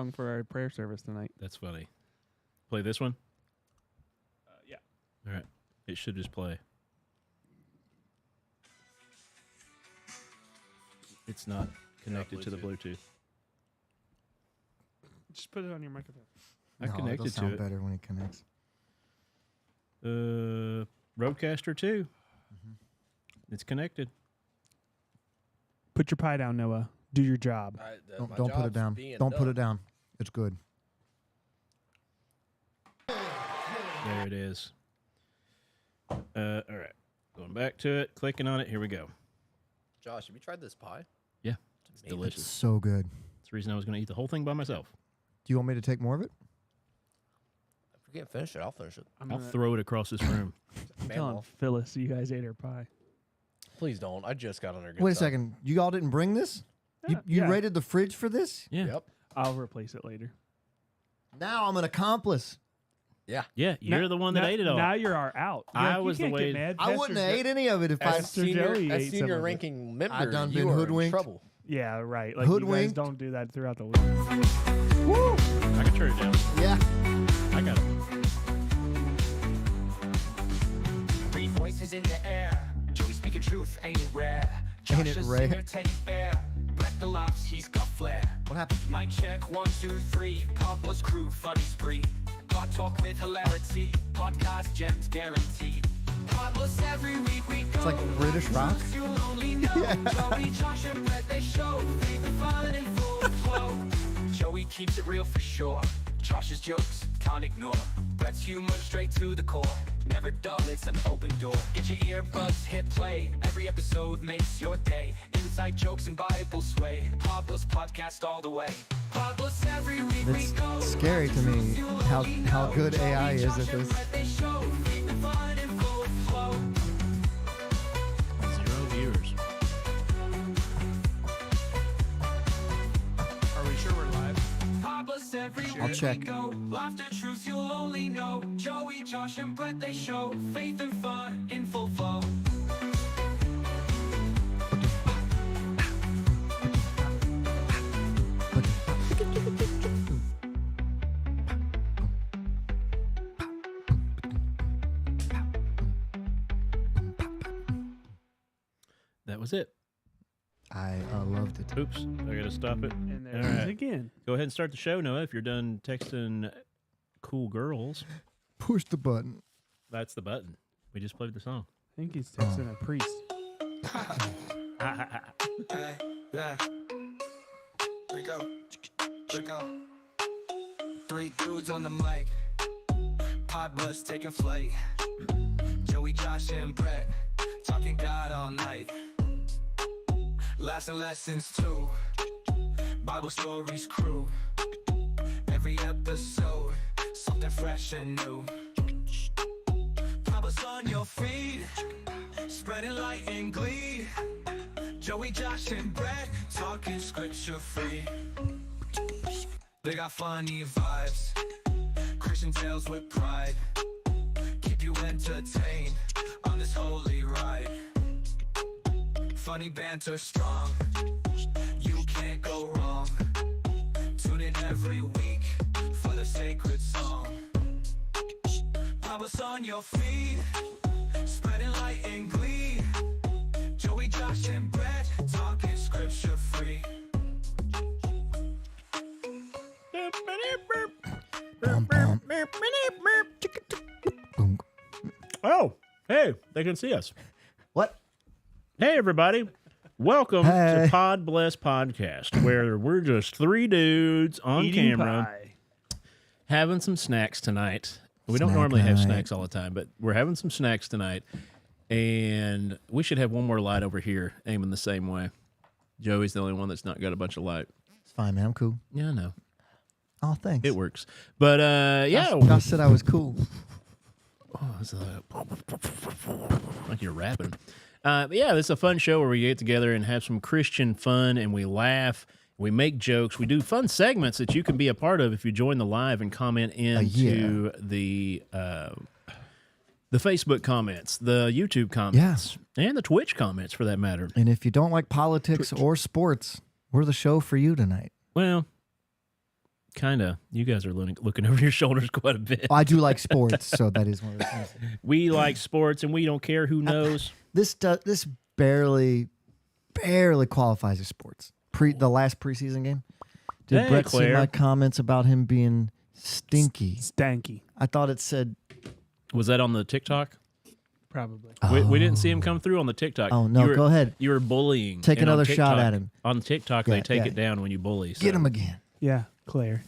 song for our prayer service tonight. That's funny. Play this one? Yeah. All right. It should just play. It's not connected to the Bluetooth. Just put it on your microphone. I connected it'll to sound it. better when it connects. Roadcaster 2. It's connected. Put your pie down, Noah. Do your job. Don't put it down. Don't put it down. It's good. There it is. All right. Going back to it, clicking on it. Here we go. Josh, have you tried this pie? Yeah. It's amazing. delicious. It's so good. That's the reason I was going to eat the whole thing by myself. Do you want me to take more of it? If we can't finish it, I'll finish it. I'll throw it across this room. I'm Man, telling well, Phyllis you guys ate her pie. please don't. I just got on her good Wait a side. second. You all didn't bring this? You Yeah. raided the fridge for this? Yeah. Yep. I'll replace it later. Now I'm an accomplice. Yeah. Yeah, you're the one that ate it all. Now you're our out. I You was the can't get way- mad. I wouldn't have ate any of it if I... As senior, Joey as ate some senior of it. ranking member, I done you been are hoodwinked. in trouble. Yeah, right. Like you guys Hoodwinked. don't do that throughout the week. Woo! I can turn it down. Yeah. I got it. Three voices in the air. Joey speaking truth, ain't it rare? Ain't it Josh, a rare? singer, teddy bear. Black the locks, he's got flair. What happened? Mic check, 1, 2, 3. Podbless crew, funny spree. Pod talk with hilarity. Podcast gems guaranteed. Podbless every week we go. It's like British rock. You'll only know. Yeah. Joey, Josh, and Brett, they show. Faith and fun and full flow. Joey keeps it real for sure. Josh's jokes, can't ignore. Brett's humor straight to the core. Never dull, it's an open door. Get your earbuds, hit play. Every episode makes your day. Inside jokes and Bible sway. Podbless podcast all the way. Podbless every week we It's go. scary to me how good AI is at this. They show faith and fun and full flow. 0 viewers. Are we sure we're live? Podbless every I'll week check. we go. Laughter, truth, you'll only know. Joey, Josh, and Brett, they show faith and fun in full flow. That was it. I loved it. Oops. I got to stop it. And there All it is right. again. Go ahead and start the show, Noah, if you're done texting cool girls. Push the button. That's the button. We just played the song. I think he's texting a priest. Yeah. Here we go. Here we go. 3 dudes on the mic. Podbless taking flight. Joey, Josh, and Brett talking God all night. Lesson lessons too. Bible stories crew. Every episode, something fresh and new. Podbless on your feed, spreading light and glee. Joey, Josh, and Brett talking scripture free. They got funny vibes, Christian tales with pride. Keep you entertained on this holy ride. Funny banter strong, you can't go wrong. Tune in every week for the sacred song. Podbless on your feed, spreading light and glee. Joey, Josh, and Brett talking scripture free. Bum, bum. Boom. Oh, hey, they can see us. What? Hey, everybody. Welcome Hey. to Podbless Podcast, where we're just 3 dudes on Eating camera pie. having some snacks tonight. We don't Snack normally have night. snacks all the time, but we're having some snacks tonight. And we should have one more light over here aiming the same way. Joey's the only one that's not got a bunch of light. It's fine, man. I'm cool. Yeah, I know. Oh, thanks. It works. But, yeah. Josh said I was cool. Oh, it's like you're rapping. But yeah, this is a fun show where we get together and have some Christian fun, and we laugh, we make jokes, we do fun segments that you can be a part of if you join the live and comment into the Facebook comments, the YouTube comments, and the Twitch comments for that matter. And if you don't like politics or sports, we're the show for you tonight. Well, You guys are looking over your shoulders quite a bit. I do like sports, so that is one of the things. We like sports, and we don't care who knows. This barely qualifies as sports. The last preseason game. Did Hey, Brett see Claire. my comments about him being stinky? Stanky, I thought it said. Was that on the TikTok? probably. We didn't see him come through on the TikTok. Oh, no, go ahead. You were bullying. Take and on another shot TikTok- at him. On TikTok, Yeah, they take yeah. it down when you bully. So. Get him again. Yeah, Claire.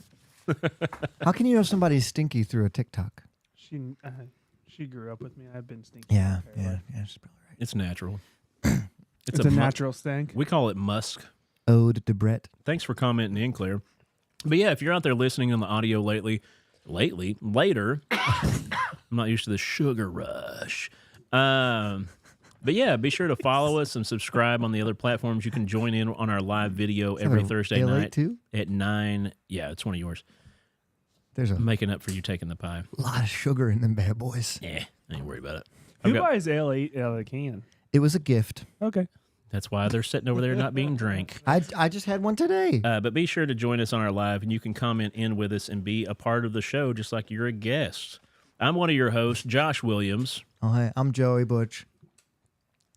How can you know somebody's stinky through a TikTok? She grew up with me. I've been stinky. Yeah, my entire life. she's probably right. It's natural. It's a natural stink. We call it musk. Ode to Brett. Thanks for commenting in, Claire. But yeah, if you're out there listening on the audio later, I'm not used to the sugar rush. But yeah, be sure to follow us and subscribe on the other platforms. You can join in on our live video every Thursday L8 night too? at 9. Yeah, it's one of yours. There's a I'm making up for you taking the pie. lot of sugar in them bad boys. Yeah, I ain't worried about it. Who buys Ale8 out of the can? It was a gift. Okay. That's why they're sitting over there not being drank. I just had one today. But be sure to join us on our live, and you can comment in with us and be a part of the show just like you're a guest. I'm one of your hosts, Josh Williams. Oh, hey, I'm Joey Butch.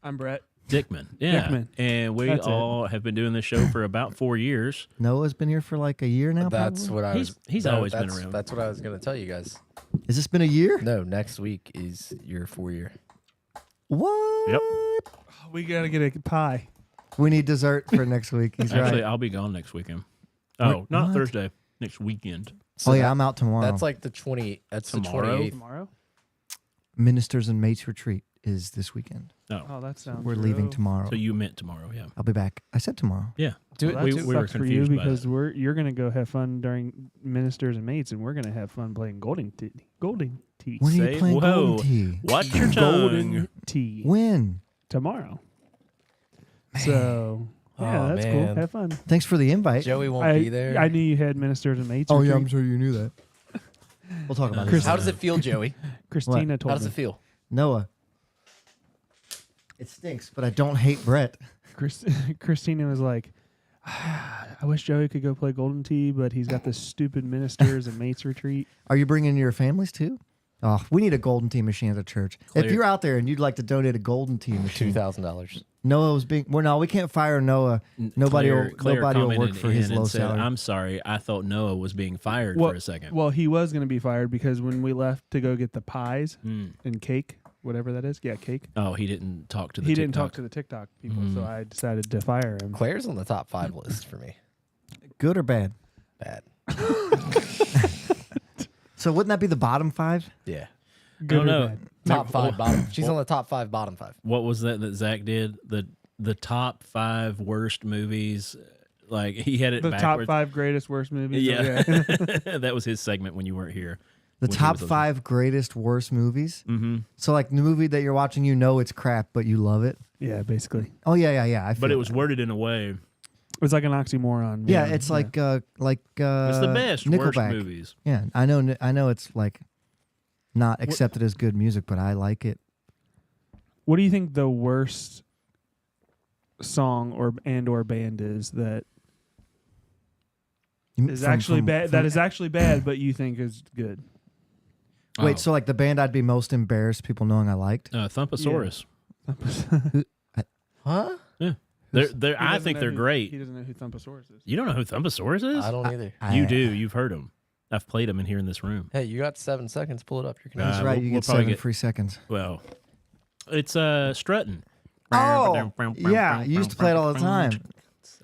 I'm Brett. Dickman. Yeah. Dickman. And we That's it. all have been doing this show for about 4 years. Noah's been here for like a year now. That's probably? what I was. He's always been around. That's what I was gonna tell you guys. Has this been a year? No, next week is your 4-year. What? Yep. We gotta get a pie. We need dessert for next week. He's Actually, right. I'll be gone next weekend. Oh, What? not What? Thursday. Next weekend. So Oh yeah, that- I'm out tomorrow. That's like the 20. That's Tomorrow? the 28th. Tomorrow? Ministers and Mates Retreat is this weekend. Oh, that sounds. We're leaving real. tomorrow. So you meant tomorrow, yeah. I'll be back. I said tomorrow. Yeah. Do Well, it. that we were sucks for you confused by because that. you're gonna go have fun during Ministers and Mates, and we're gonna have fun playing Golden Tea. Golden Tea. When are Say- you playing whoa. Golden Tea? Watch your tongue. Golden Tea When? tomorrow. So yeah, Oh, that's man. cool. Have fun. Thanks for the invite. Joey won't be there. I knew you had Ministers and Mates. Oh yeah, retreat. I'm sure you knew that. We'll talk about Chris- it. How does it feel, Joey? Christina How told does me. it feel? Noah. It stinks, but I don't hate Brett. Christina was like, I wish Joey could go play Golden Tea, but he's got this stupid Ministers and Mates retreat. Are you bringing your families too? Oh, we need a Golden Tea machine at the church. Clear. If you're out there and you'd like to donate a Golden Tea machine, $2,000. Noah was being. Well, no, we can't fire Noah. Nobody Claire will work commented for his in and low said, salary. I'm sorry. I thought Noah was being fired Well, for a second. Well, he was going to be fired because when we left to go get the pies Mm. and cake, whatever that is, cake. Oh, he didn't talk to the He TikTok. didn't talk to the TikTok people, so I decided to fire him. Claire's on the top 5 list for me. Good or bad? Bad. So wouldn't that be the bottom 5? Yeah. Good Oh, or no. bad? Top 5 bottom. She's on the top 5 bottom 5. What was that Zach did? The top 5 worst movies. Like he had it The top backwards. 5 greatest worst movies. Yeah, Okay. that was his segment when you weren't here. The When he top was listening. 5 greatest worst movies. Mm-hmm. So like the movie that you're watching, you know it's crap, but you love it. Yeah, basically. Oh yeah. I But feel it was that. worded in a way. It's like an oxymoron. Yeah, it's like It's the best worst Nickelback. movies. Yeah, I know it's like not accepted as good music, but I like it. What do you think the worst song or band is that is actually bad? That is actually bad, but you think is good. Wait, Oh. so like the band I'd be most embarrassed people knowing I liked? Thumpasaurus. Huh? Yeah, they're. I think they're He great. doesn't know who Thumpasaurus is. You don't know who Thumpasaurus is? I don't either. You do. You've heard them. I've played them in here in this room. Hey, you got 7 seconds. Pull it up. You're That's Uh, right. we'll- You we'll get probably 7 get- free seconds. Well, it's strutting. Oh, yeah. You used to play it all the time.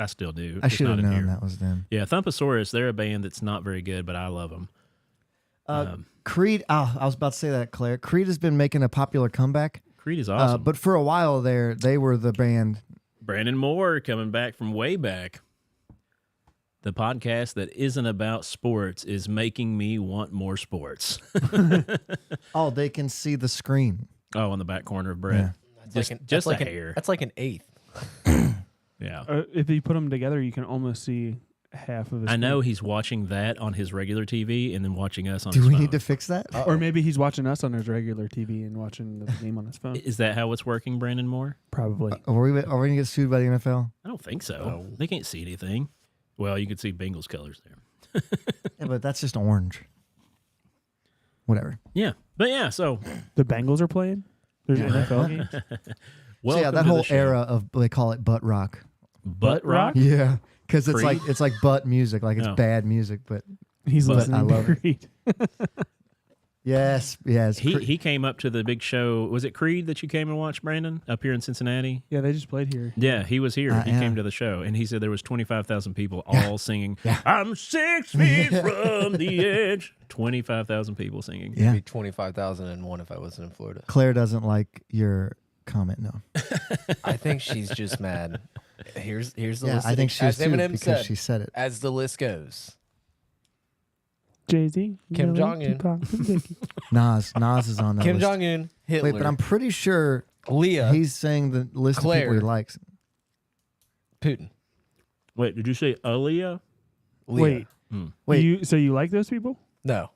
I still do. I It's should not have in known here. that was them. Yeah, Thumpasaurus. They're a band that's not very good, but I love them. Creed. Oh, I was about to say that, Claire. Creed has been making a popular comeback, Creed is awesome. but for a while there, they were the band. Brandon Moore coming back from way back. The podcast that isn't about sports is making me want more sports. Oh, they can see the screen. Oh, on the back corner of Brett. That's Just like a an, hair. That's like an eighth. Yeah. If you put them together, you can almost see half of his. I know screen. he's watching that on his regular TV and then watching us on Do his we phone. need to fix that? Or maybe he's watching us on his regular TV and watching the game on his phone. Is that how it's working, Brandon Moore? Probably. Are we going to get sued by the NFL? I don't think so. They can't see anything. Well, you can see Bengals colors there. Yeah, but that's just orange. Whatever. Yeah, but yeah. So The Bengals are playing. There's NFL games. So welcome yeah, that to the whole show. era of they call it butt rock. butt rock. Yeah, because it's Creed? like butt music, like it's Oh. bad music, but He's But listening I love to it. Creed. yes. He came up to the big show. Was it Creed that you came and watched, Brandon, up here in Cincinnati? Yeah, they just played here. Yeah, he was here. He yeah. came to the show, and he said there was 25,000 people all singing, Yeah. I'm 6 feet from the edge. 25,000 people singing. Yeah. It'd be 25,001 if I wasn't in Florida. Claire doesn't like your comment. No. I think she's just mad. Here's the Yeah, list. I think she as was too Eminem because said, she said it. as the list goes. Jay-Z, Kim Jong-un. Nas is on that Kim list. Jong Un, Hitler, Wait, but I'm pretty sure Leah, he's saying the list of people Claire. he likes. Putin. Wait, did you say Aaliyah? Leah. Wait, Wait. so you like those people? No.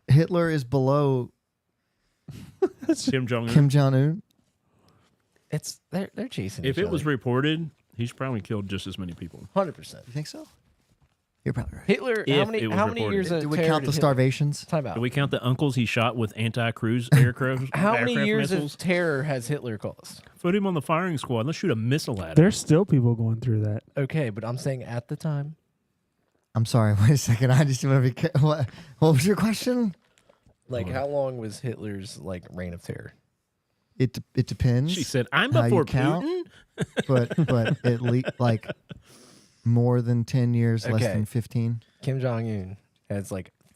Hitler is below Kim Jong-un? Kim Jong Un. It's they're chasing If each it was other. reported, he's probably killed just as many people. 100%. You think so? You're probably right. Hitler, If how it many was years reported. of Do we terror count did the Hitler- starvations? Time out. Do we count the uncles he shot with anti-cruise aircraft? How many aircraft years missiles? of terror has Hitler caused? Put him on the firing squad. Let's shoot a missile at him. There's still people going through that. Okay, but I'm saying at the time. I'm sorry. Wait a second. I just want to be. What was your question? Like, how long was Hitler's reign of terror? It depends. She said, "I'm how you before count. Putin." but at least like more than 10 years, less Okay. than 15. Kim Jong Un has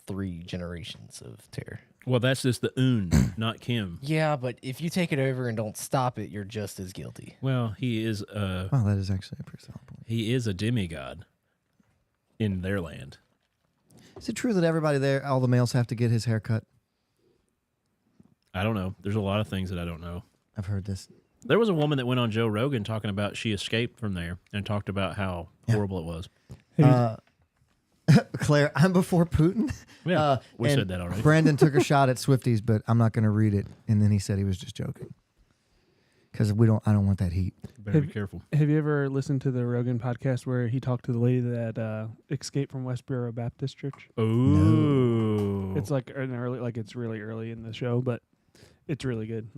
3 generations of terror. Well, that's just the Un, not Kim. Yeah, but if you take it over and don't stop it, you're just as guilty. Well, he is Well, that is actually a pretty solid point. he is a demigod in their land. Is it true that everybody there, all the males, have to get his haircut? I don't know. There's a lot of things that I don't know. I've heard this. There was a woman that went on Joe Rogan talking about she escaped from there and talked about how horrible it was. Claire, I'm before Putin. Yeah, we and said that already. Brandon took a shot at Swifties, but I'm not going to read it. And then he said he was just joking because I don't want that heat. Better be careful. Have you ever listened to the Rogan podcast where he talked to the lady that escaped from Westboro Baptist Church? Ooh. It's it's really early in the show, but it's really good.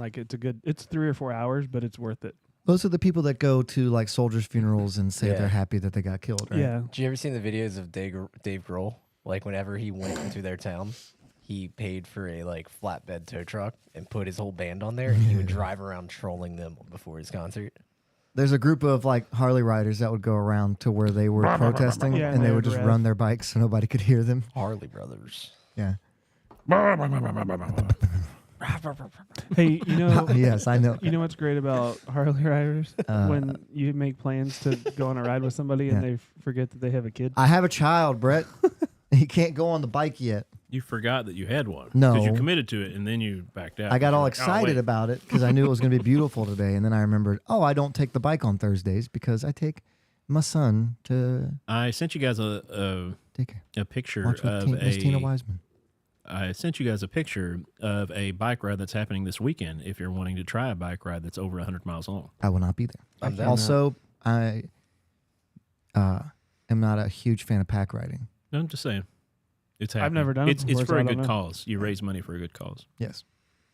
It's 3 or 4 hours, but it's worth it. Those are the people that go to soldiers' funerals and say Yeah. they're happy that they got killed, right? Yeah. Did you ever seen the videos of Dave Grohl? Whenever he went into their town, he paid for a flatbed tow truck and put his whole band on there, and he would drive around trolling them before his concert. There's a group of Harley riders that would go around to where they were protesting, Yeah, and they would just rev. run their bikes so nobody could hear them. Harley Brothers. Yeah. Hey, Yes, I know. you know what's great about Harley riders? When you make plans to go on a ride with somebody and Yeah. they forget that they have a kid. I have a child, Brett. He can't go on the bike yet. You forgot that you had one. No. Because you committed to it and then you backed out. I got You're all like, "Oh, excited wait." about it because I knew it was going to be beautiful today. And then I remembered, I don't take the bike on Thursdays because I take my son to I sent you guys a daycare. picture Watch with of Miss Tina a. Wiseman. I sent you guys a picture of a bike ride that's happening this weekend. If you're wanting to try a bike ride that's over 100 miles long. I will not be there. I'm down. Also, I am not a huge fan of pack riding. No, I'm just saying. It's happening. I've never done it It's before, for so a I don't good know. cause. You raise money for a good cause. Yes.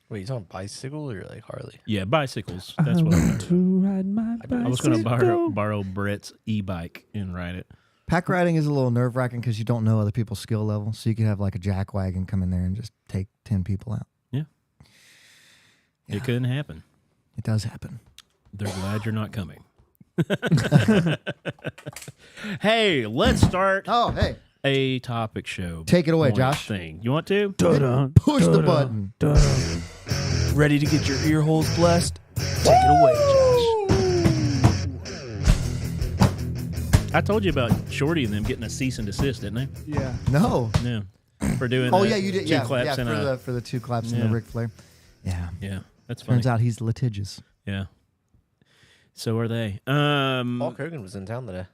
Wait, you talking bicycle or Harley? Yeah, bicycles. That's what I I'm want to ride my bicycle. I was going to borrow Brett's e-bike and ride it. Pack riding is a little nerve wracking because you don't know other people's skill level. So you could have a jack wagon come in there and just take 10 people out. Yeah. It couldn't happen. It does happen. They're glad you're not coming. Hey, let's start Oh, hey. a topic show. Take it away, point Josh. Thing. You want to? Dun-dun, Push the dun-dun, button. dun-dun. Ready to get your ear holes blessed? Take it away, Josh. I told you about Shorty and them getting a cease and desist, didn't they? Yeah. No. Yeah. For doing Oh, the yeah, you did. two Yeah, claps yeah, and for the 2 claps and Yeah. the Ric Flair. Yeah. yeah, that's funny. Turns out he's litigious. Yeah. So are they. Hulk Hogan was in town today.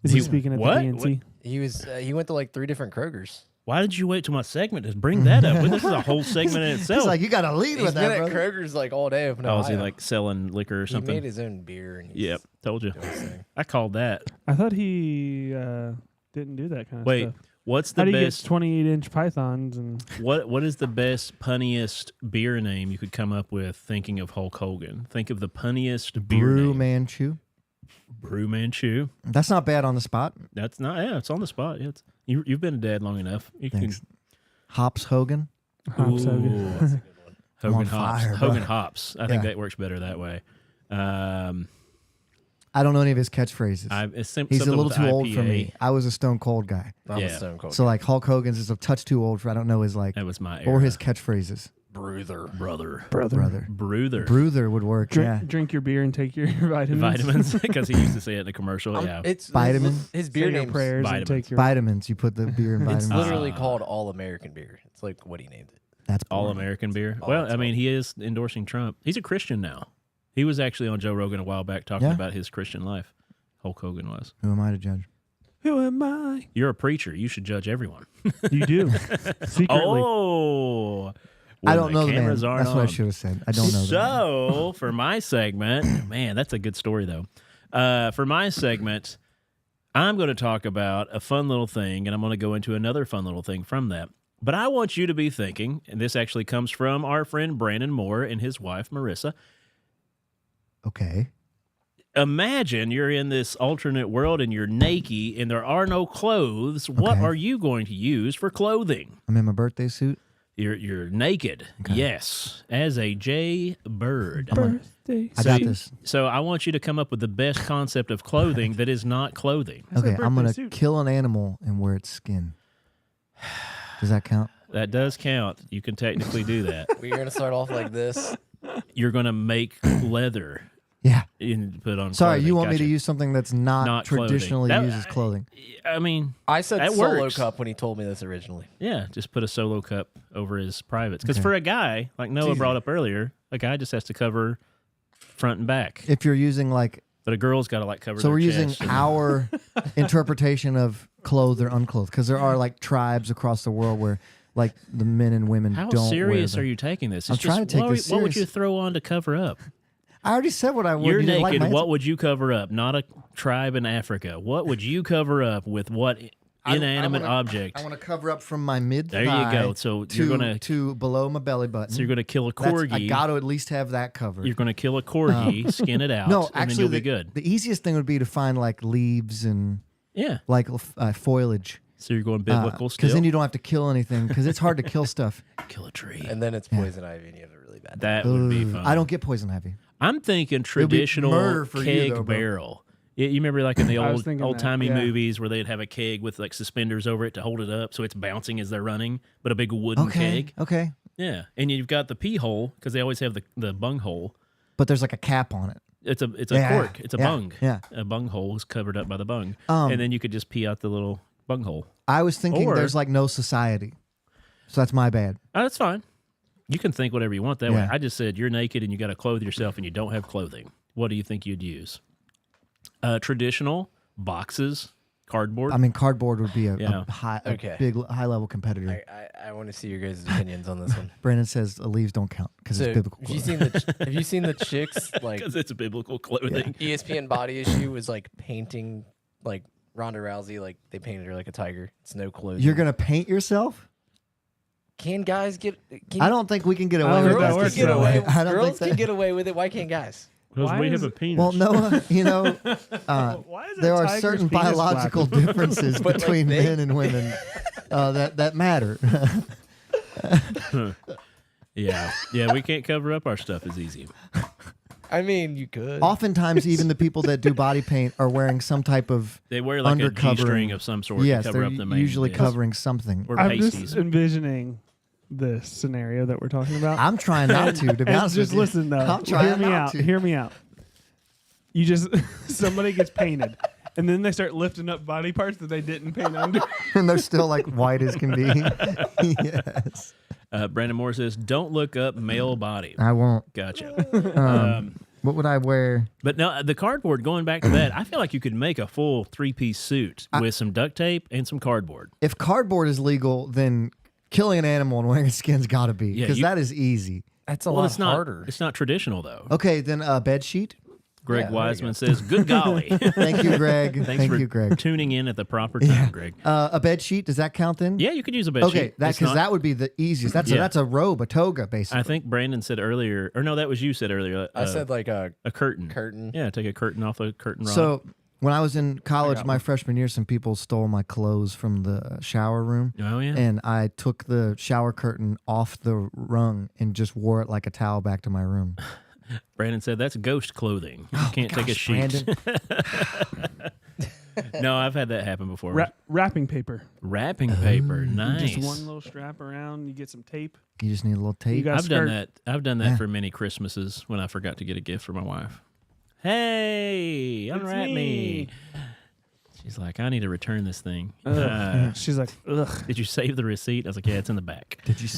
Is he speaking at what? the DNC? He was. He went to 3 different Krogers. Why did you wait till my segment to bring that up? Well, this is a whole segment in itself. He's like, you got to lead He's with been that, at brother. Kroger's all day. Of Oh, is he Ohio. selling liquor or He something? made his own beer. And he's Yep, told you. doing his thing. I called that. I thought he didn't do that kind of Wait, stuff. What's How the do you best? get 28-inch pythons? And What is the best punniest beer name you could come up with? Thinking of Hulk Hogan, think of the punniest beer Brew name. Manchu. Brew Manchu. That's not bad on the spot. That's not. Yeah, it's on the spot. Yeah, you've been a dad long enough. You Thanks. Hops Hogan. Hops Ooh, Hogan. that's a good one. I'm Hogan on Hops. fire, bro. Hogan Hops. I think Yeah. that works better that way. I don't know any of his catchphrases. It's He's a something little with too old for IPA. me. I was a Stone Cold guy. I'm Yeah. a Stone Cold. So like Hulk Hogan's is a touch too old for I don't know his like That was my or era. his catchphrases. Bruther. brother. Brother. Bruther. Breuther would work. drink, Yeah. drink your beer and take your vitamins. Vitamins, because he used to say it in the commercial. Yeah. It's Vitamin? His Say beer your name's prayers and Vitamins. take your Vitamins. You put the beer in It's vitamins. literally called All American Beer. It's like what he named it. That's All boring. American beer. Oh, Well, that's I mean, all. he is endorsing Trump. He's a Christian now. He was actually on Joe Rogan a while back talking Yeah. about his Christian life. Hulk Hogan was. Who am I to judge? Who am I? You're a preacher. You should judge everyone. You do. Secretly. Oh. I when don't know the man. cameras aren't That's what I on. should have said. I don't know the man. So, for my segment, man, that's a good story, though. For my segment, I'm going to talk about a fun little thing, and I'm going to go into another fun little thing from that. But I want you to be thinking, and this actually comes from our friend Brandon Moore and his wife, Marissa. Okay. Imagine you're in this alternate world and you're naked and there are no clothes. What Okay. are you going to use for clothing? I'm in my birthday suit. You're naked. Okay. Yes, as a Jay Bird. Birthday. I So got you- this. So I want you to come up with the best concept of clothing that is not clothing. That's a Okay, I'm birthday gonna suit. kill an animal and wear its skin. Does that count? That does count. You can technically do that. We're gonna start off like this. You're going to make leather Yeah. and put on. Sorry, clothing. you want me Gotcha. to use something that's not, Not clothing. traditionally That- used as clothing? I mean, I said That solo works. cup when he told me this originally. yeah, just put a solo cup over his privates. Because Okay. for a guy, like Noah easy. brought up earlier, a guy just has to cover front and back. If you're using like, But a girl's got to like cover. so their we're using chest and- our interpretation of clothed or unclothed, because there are like tribes across the world where like the men and women How don't serious wear are the- you taking this? I'm It's trying to take what, this what would you serious. throw on to cover up? I already said what I would. You're You didn't like naked. my What answer? would you cover up? Not a tribe in Africa. What would you cover up with what inanimate object? I want to cover up from my mid. There you go. So to, you're gonna to below my belly button. so you're gonna kill a That's- corgi. I got to at least have that covered. You're gonna kill a corgi, skin it out, no, and actually, then you'll the, be good. the easiest thing would be to find like leaves and Yeah. like foliage. So you're going biblical still. Because then you don't have to kill anything. Because it's hard to kill stuff. kill a tree. And then it's poison ivy and you have it really bad. That would be Ugh, fun. I don't get poison ivy. I'm thinking be traditional murder for you, keg though, bro. barrel. You remember like in the I was old thinking that, old timey yeah. movies where they'd have a keg with like suspenders over it to hold it up so it's bouncing as they're running, but a big wooden Okay. keg. Okay. Yeah, and you've got the pee hole because they always have the bung hole. But there's like a cap on it. It's a Yeah, cork. It's a yeah, bung. yeah. A bung hole is covered up by the bung, Um, and then you could just pee out the little bung hole. I was thinking Or- there's like no society. So that's my bad. Oh, that's fine. You can think whatever you want that way. Yeah. I just said you're naked and you got to clothe yourself and you don't have clothing. What do you think you'd use? Traditional boxes, cardboard. I mean, cardboard would be a Yeah. Okay. big high level competitor. I want to see your guys' opinions on this one. Brandon says leaves don't count because So, it's biblical. have you clothing. seen the chicks like because it's biblical clothing. ESPN body issue was like painting like Ronda Rousey, like they painted her like a tiger. It's no clothes. You're gonna paint yourself? Can guys get? Can I don't think we can get I away don't with think that. that girls works can get that away. way. I don't Girls think that- can get away with it. Why can't guys? Because Why we is have a it- penis. Well, Noah, you know, Why is there a are tiger's certain penis biological flapping? differences But, like, between they- men and women that matter. Yeah, yeah, we can't cover up our stuff as easy. I mean, you could. Oftentimes, even the people that do body paint are wearing some type of They wear like a Undercovering. G-string of some sort yes, to cover they're up the main. usually yeah. covering something. Or I'm pasties. just envisioning the scenario that we're talking about. I'm trying not to be And honest just with you. listen though. I'm trying Hear me not out. to. Hear me out. You just somebody gets painted, and then they start lifting up body parts that they didn't paint under. And they're still like white as can be. Yes, Brandon Moore says, "Don't look up male body." I won't. Gotcha. What would I wear? But no, the cardboard. Going back to that, I feel like you could make a full 3-piece suit with some duct tape and some cardboard. If cardboard is legal, then killing an animal and wearing its skin's got to be Yeah, because you- that is easy. That's a Well, lot it's not. harder. It's not traditional though. Okay, then a bed sheet. Greg Yeah, there you Wiseman go. says, "Good golly." Thank you, Greg. Thanks Thank for you, Greg. tuning in at the proper time, Greg. A bed sheet, does that count then? Yeah, you could use a bed Okay, sheet. It's because not- that would be the easiest. That's Yeah. that's a robe, a toga, basically. I think Brandon said earlier, or no, that was you said earlier. I said like a a curtain. curtain. Yeah, take a curtain off a curtain rod. So when I was in college, got my freshman year, some people stole my clothes from the shower room. oh yeah, And I took the shower curtain off the rung and just wore it like a towel back to my room. Brandon said that's ghost clothing. You can't take a Gosh, sheet. Brandon. No, I've had that happen before. Wrapping paper. Wrapping paper, nice. Just one little strap around. You get some tape. You just need a little tape. You got I've done skirt. that. I've done that Yeah. for many Christmases when I forgot to get a gift for my wife. Hey, unwrap me. me. She's like, I need to return this thing. She's like, ugh. Did you save the receipt? I was like, yeah, it's in the back. Did you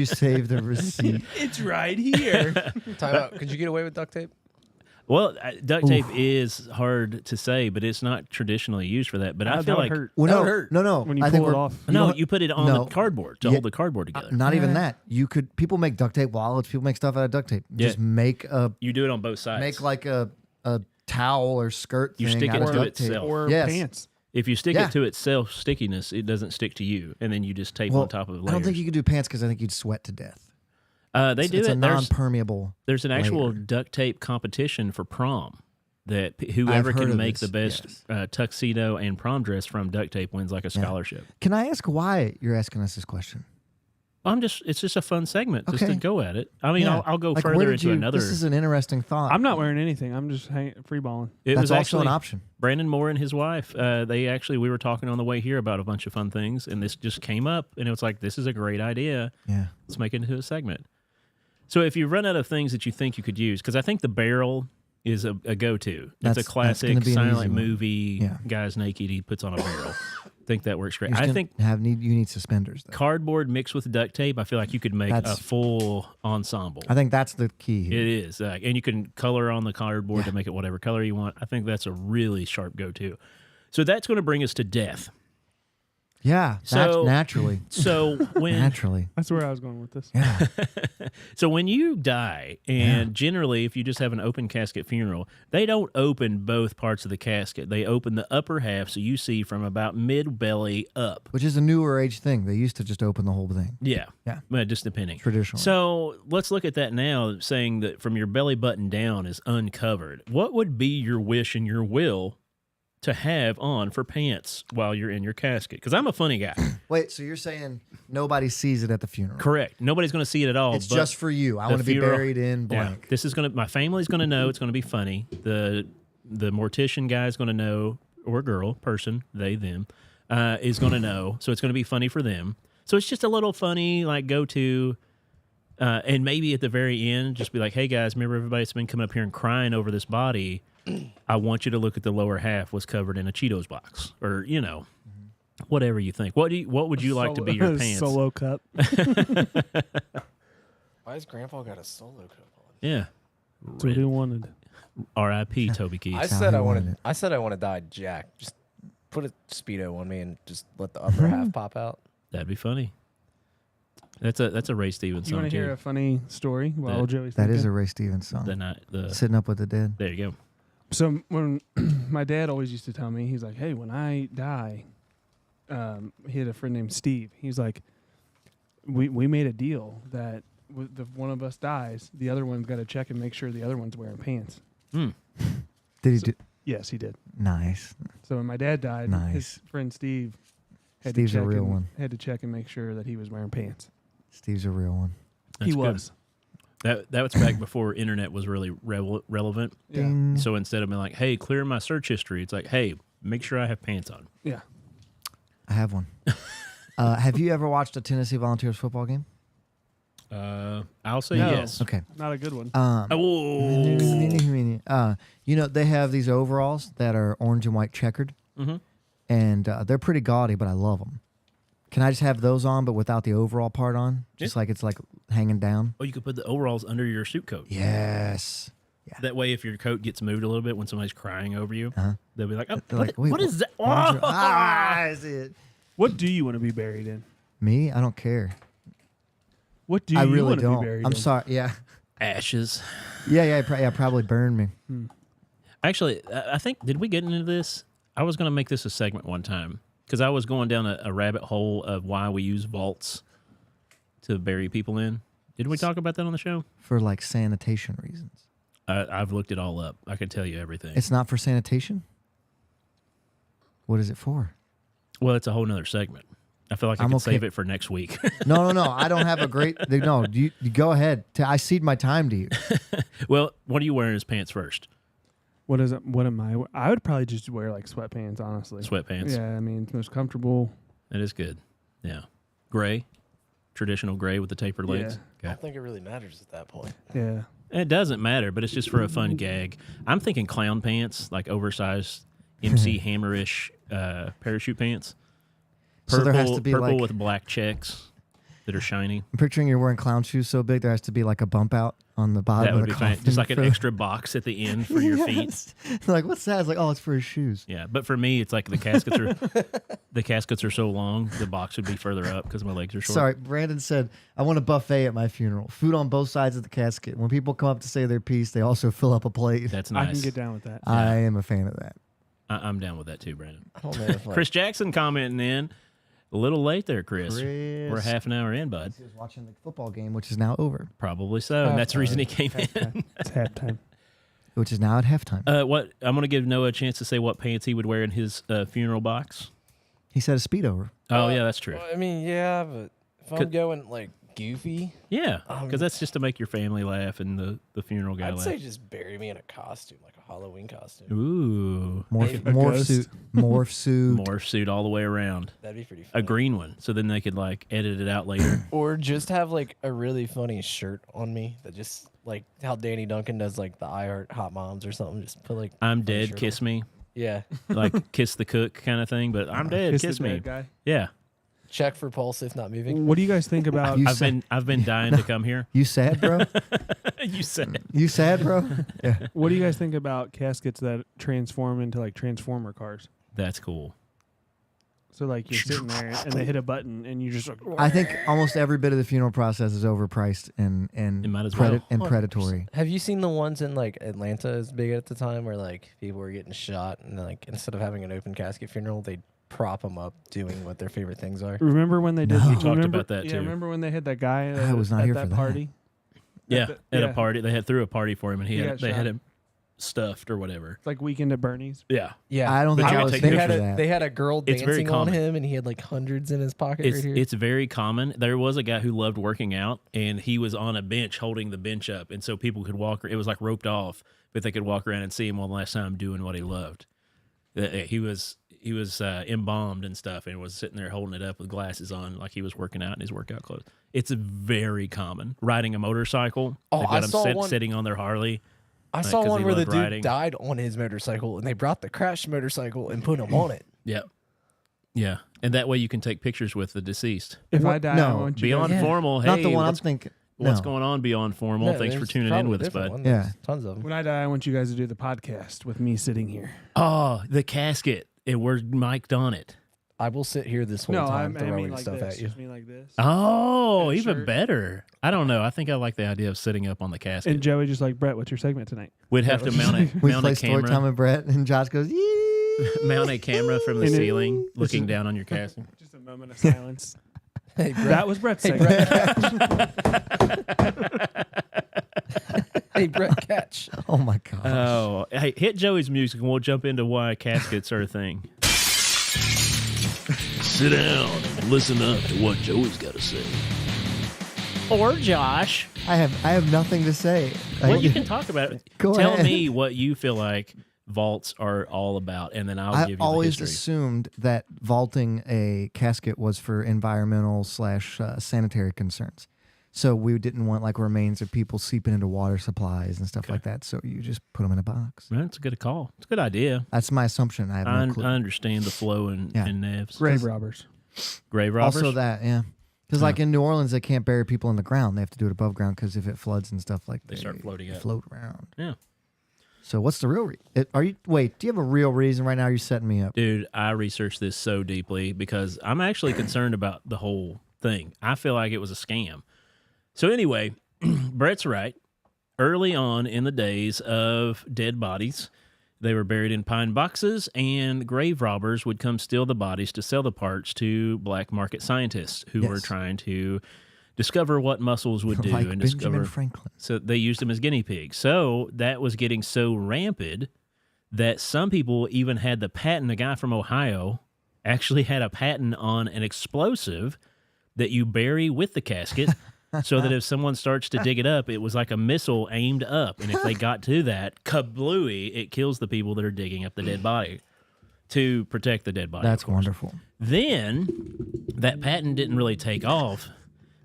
save the receipt? It's right here. Time out. Could you get away with duct tape? Well, duct tape is hard to say, but it's not traditionally used for that. But I That feel would like hurt. Well, That no, would hurt. no. When you I think pull it we're- off. no, know- you put it on no. the cardboard to Yeah. hold the cardboard together. Not even that. You could. People make duct tape wallets. People make stuff out of duct tape. Yeah. Just make You do it on both sides. like a towel or skirt. You thing stick it out of to duct itself. tape. Or Yes. pants. If you stick Yeah. it to itself, stickiness, it doesn't stick to you, and then you just tape Well, on top of the layers. I don't think you could do pants because I think you'd sweat to death. They do It's it. a non-permeable. There's an actual layer. duct tape competition for prom that whoever I've heard can of make the this, best yes. tuxedo and prom dress from duct tape wins like a scholarship. Can I ask why you're asking us this question? It's just a fun segment just to Okay. go at it. I mean, Yeah. I'll go Like, where further did into another. This is an interesting thought. I'm not wearing anything. I'm just free balling. It That's was also actually an option. Brandon Moore and his wife. We were talking on the way here about a bunch of fun things, and this just came up, and it was like, this is a great idea. Yeah. Let's make it into a segment. So if you run out of things that you think you could use, because I think the barrel is a go-to. That's It's a classic gonna be an silent easy one. movie. Yeah. Guy's naked. He puts on a barrel. I think that works great. You're I just think gonna you need suspenders though. cardboard mixed with duct tape. I feel like you could make a That's- full ensemble. I think that's the key It here. is, and you can color on the cardboard Yeah. to make it whatever color you want. I think that's a really sharp go-to. So that's going to bring us to death. Yeah. So- naturally. So when Naturally. That's where I was going with this. Yeah. So when you die, and generally if you just have an open casket funeral, they don't open both parts of the casket. They open the upper half, so you see from about mid-belly up. Which is a newer age thing. They used to just open the whole thing. Yeah. Yeah. Well, just depending. Traditionally. So let's look at that now, saying that from your belly button down is uncovered. What would be your wish and your will to have on for pants while you're in your casket? Because I'm a funny guy. Wait, so you're saying nobody sees it at the funeral? Correct. Nobody's going to see it at all. It's but just for you. I the want to be funeral- buried in Yeah. blank. This is my family's going to know. It's going to be funny. The mortician guy is going to know, or girl, person, they, them, is going to know. So it's going to be funny for them. So it's just a little funny, like, go-to. And maybe at the very end, just be like, hey, guys, remember everybody that's been coming up here and crying over this body? I want you to look at the lower half was covered in a Cheetos box, or, whatever you think. What would you like to be your pants? Solo cup. Why has Grandpa got a solo cup on? Yeah. That's what he wanted. R.I.P. Toby Keith. I how said he I wanted wanted. it. I said I want to die Jack. Just put a Speedo on me and just let the upper half pop out. That'd be funny. That's a Ray Stevens You song want to hear too. a funny story while That- Joey's That is thinking? a Ray Stevens song. The Sitting up with the dead. there you go. So when my dad always used to tell me, he's like, "Hey, when I die," he had a friend named Steve. He's like, "We made a deal that if one of us dies, the other one's got to check and make sure the other one's wearing pants." Did he do? Yes, he did. Nice. So when my dad died, Nice. his friend Steve had Steve's to a check real and, one. Had to check and make sure that he was wearing pants. Steve's a real one. That's he good. was. That was back before internet was really relevant. Yeah. Ding. So instead of being like, "Hey, clear my search history," it's like, "Hey, make sure I have pants on." Yeah. I have one. Have you ever watched a Tennessee Volunteers football game? I'll say No. yes. Okay. Not a good one. Oh, They have these overalls that are orange and white checkered, and they're pretty gaudy, but I love them. Can I just have those on, but without the overall part on, just like it's like hanging down? you could put the overalls under your suit coat. Yes. That way, if your coat gets moved a little bit when somebody's crying over you, they'll be like, "Oh, They're like, wait, what is that?" orange- Oh! Ah, is it What do you want to be buried in? me? I don't care. What do I you really want to don't. be buried I'm in? sorry. Yeah. Ashes. Yeah, probably burned me. Actually, I think, did we get into this? I was going to make this a segment one time because I was going down a rabbit hole of why we use vaults to bury people in. Did we talk about that on the show? For like sanitation reasons. I've looked it all up. I can tell you everything. It's not for sanitation? What is it for? Well, it's a whole nother segment. I feel like I I'm can okay. save it for next week. No. I don't have a great. No, you go ahead. I cede my time to you. Well, what are you wearing as pants first? What is it? What am I? I would probably just wear like sweatpants, honestly. Sweatpants. Yeah, I mean, it's most comfortable. That is good. Yeah. Gray. Traditional gray with the tapered legs. I don't think it really matters at that point. Yeah. It doesn't matter, but it's just for a fun gag. I'm thinking clown pants, like oversized MC Hammerish parachute pants. So there has to be purple like, with black checks that are shiny. I'm picturing you're wearing clown shoes so big there has to be like a bump out on the bottom That of would the be fine. coffin Just like an for- extra box at the end for your feet. Yes. Like, what's that? It's like, oh, it's for his shoes. Yeah, but for me, it's like the caskets are so long, the box would be further up because my legs are short. Sorry, Brandon said, I want a buffet at my funeral. Food on both sides of the casket. When people come up to say their piece, they also fill up a plate. That's nice. I can get down with that. I am a fan of that. I'm down with that too, Brandon. I don't know if like, Chris Jackson commenting in. A little late there, Chris. Chris. We're half an hour in, bud. He was watching the football game, which is now over, Probably so. And that's the reason he came in. It's halftime. which is now at halftime. What I'm going to give Noah a chance to say what pants he would wear in his funeral box. He said a Speedo. Oh, yeah, that's true. well, I mean, yeah, but if I'm Could- going like goofy, Yeah, because that's just to make your family laugh and the funeral guy I'd laugh. say just bury me in a costume, like a Halloween costume. Ooh. Morph ghost. suit. Morph suit. Morph suit all the way around. That'd be pretty A funny. green one. So then they could like edit it out later. Or just have like a really funny shirt on me that just like how Danny Duncan does like the I Heart Hot Moms or something. Just put like I'm funny dead, shirt kiss on. me. Yeah. Like kiss the cook kind of thing, but I'm dead, Kiss kiss the me. dead guy. Yeah. Check for pulse if not moving. What do you guys think about? You I've been dying to come here. You sad, bro? You said it. You sad, bro? Yeah. What do you guys think about caskets that transform into like transformer cars? That's cool. So like you're sitting there and they hit a button and you just like, I think almost every bit of the funeral process is overpriced and It might as well. predatory. Have you seen the ones in like Atlanta as big at the time where like people were getting shot and like instead of having an open casket funeral, they prop them up doing what their favorite things are? remember when they did? No. We talked remember- about that, yeah, too. remember when they had that guy I was not at here that for that. party? Yeah, the- at yeah. a party. They threw a party for him and He got they shot. had him stuffed or whatever. It's like Weekend at Bernie's. Yeah. Yeah. I don't But think you I could was take here they for had a that. they had a girl It's very dancing on common. him and he had like hundreds in his pocket right here. It's very common. There was a guy who loved working out, and he was on a bench holding the bench up, and so people could walk. It was like roped off, but they could walk around and see him one last time doing what he loved. He was embalmed and stuff, and was sitting there holding it up with glasses on, like he was working out in his workout clothes. It's very common. Riding a motorcycle, Oh, they've I got saw him one- sitting on their Harley. I saw 'cause one he where the loved dude riding. died on his motorcycle and they brought the crashed motorcycle and put him on it. Yeah, yeah, and that way you can take pictures with the deceased. If I What? die, I No. want you Beyond guys, formal. Hey, Not the one I'm what's, thinking. what's No. going on beyond formal? No, Thanks for there's tuning in probably with us, different bud. one. Yeah. There's tons of them. when I die, I want you guys to do the podcast with me sitting here. Oh, the casket. And we're mic'd on it. I will sit here this whole No, time I throwing mean like stuff this. at you. Just mean like this. Oh, And a even shirt. better. I don't know. I think I like the idea of sitting up on the casket. And Joey just like, Brett, what's your segment tonight? We'd have to mount We mount play a story time camera, with Brett, and Josh goes, yee. mount a camera from the And it- ceiling, it's looking just- down on your casket. Just a moment of silence. Hey, Brett. That was Brett's Hey, segment. Hey, Brett, catch. Oh my gosh. Oh, hey, hit Joey's music, and we'll jump into why caskets are a thing. Sit down and listen up to what Joey's got to say. Or Josh. I have nothing to say. Well, you can talk about it. Go Tell ahead. me what you feel like vaults are all about, and then I'll give you I the always history. assumed that vaulting a casket was for environmental / sanitary concerns. So we didn't want like remains of people seeping into water supplies and stuff like that. So you just put them in a box. Well, that's a good call. It's a good idea. That's my assumption. I have I no clue. understand the flow and Yeah. Nevs. Grave robbers. Grave robbers. Also that, yeah. Because like in New Orleans, they can't bury people in the ground. They have to do it above ground because if it floods and stuff like They start floating they up. float around. Yeah. So what's the real? Wait? Do you have a real reason right now? You're setting me up. Dude, I researched this so deeply because I'm actually concerned about the whole thing. I feel like it was a scam. So anyway, Brett's right. early on in the days of dead bodies, they were buried in pine boxes, and grave robbers would come steal the bodies to sell the parts to black market scientists who were Yes. trying to discover what muscles would do like and Benjamin discover. Franklin. So they used them as guinea pigs. So that was getting so rampant that some people even had the patent. A guy from Ohio actually had a patent on an explosive that you bury with the casket so that if someone starts to dig it up, it was like a missile aimed up. And if they got to that, kablooey, it kills the people that are digging up the dead body to protect the dead body. That's of course. wonderful. Then that patent didn't really take off.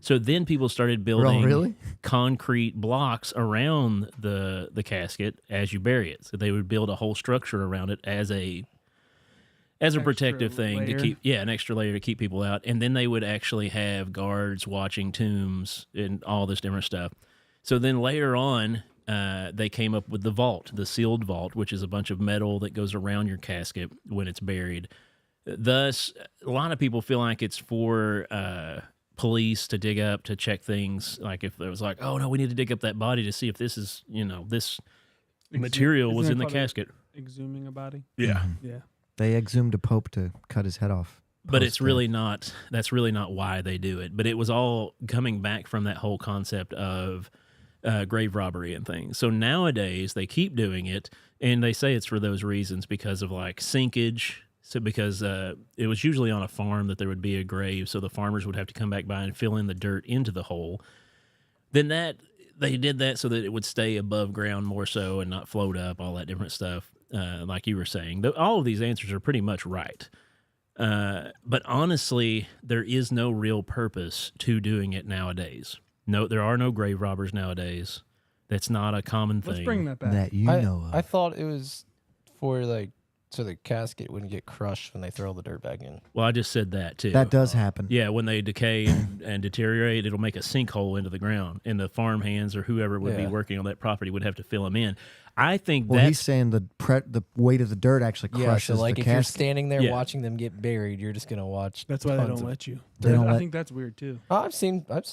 So then people started building really? concrete blocks around the casket as you bury it. So they would build a whole structure around it as a protective thing layer. to keep an extra layer to keep people out. And then they would actually have guards watching tombs and all this different stuff. So then later on, they came up with the vault, the sealed vault, which is a bunch of metal that goes around your casket when it's buried. Thus, a lot of people feel like it's for police to dig up, to check things. Like if there was like, oh no, we need to dig up that body to see if this is, this material was in the casket. Exhuming a body. Yeah. Yeah. They exhumed a pope to cut his head off. But it's post-death. really not, that's really not why they do it. But it was all coming back from that whole concept of grave robbery and things. So nowadays they keep doing it, and they say it's for those reasons because of like sinkage. So because it was usually on a farm that there would be a grave, so the farmers would have to come back by and fill in the dirt into the hole. Then they did that so that it would stay above ground more so and not float up, all that different stuff, like you were saying. All of these answers are pretty much right. But honestly, there is no real purpose to doing it nowadays. No, there are no grave robbers nowadays. That's not a common thing. Let's bring that back. That you know of. I thought it was for like so the casket wouldn't get crushed when they throw the dirt back in. Well, I just said that too. That does happen. Yeah, when they decay and deteriorate, it'll make a sinkhole into the ground, and the farm hands or whoever would be Yeah. working on that property would have to fill them in. I think Well, he's that's saying the weight of the dirt actually Yeah, crushes so like the if you're casket. standing there Yeah. watching them get buried, you're just gonna watch. That's why they tons don't of- let you. They don't I let- think that's weird too. Oh, I've seen I've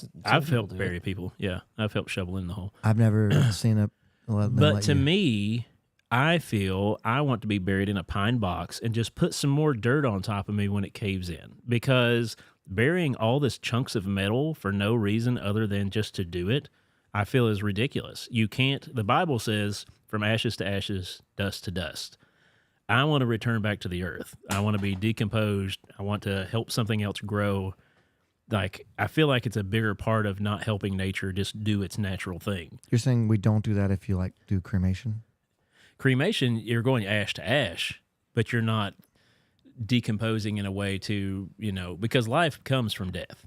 people helped do it. bury people. Yeah, I've helped shovel in the hole. I've never seen a. But to me, I feel I want to be buried in a pine box and just put some more dirt on top of me when it caves in, because burying all this chunks of metal for no reason other than just to do it, I feel is ridiculous. You can't, the Bible says, from ashes to ashes, dust to dust. I want to return back to the earth. I want to be decomposed. I want to help something else grow. Like, I feel like it's a bigger part of not helping nature just do its natural thing. You're saying we don't do that if you like do cremation? Cremation, you're going ash to ash, but you're not decomposing in a way to, because life comes from death.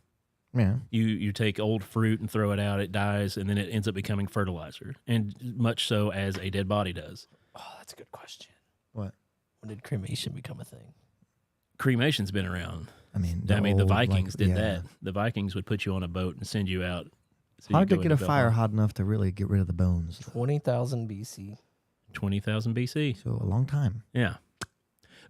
Yeah. You take old fruit and throw it out, it dies, and then it ends up becoming fertilizer, and much so as a dead body does. Oh, that's a good question. What? When did cremation become a thing? Cremation's been around. I mean, The old, Vikings did yeah. that. The Vikings would put you on a boat and send you out. So Hard you to go get a into fire Belmont. hot enough to really get rid of the bones. 20,000 BC. 20,000 BC. So a long time. Yeah.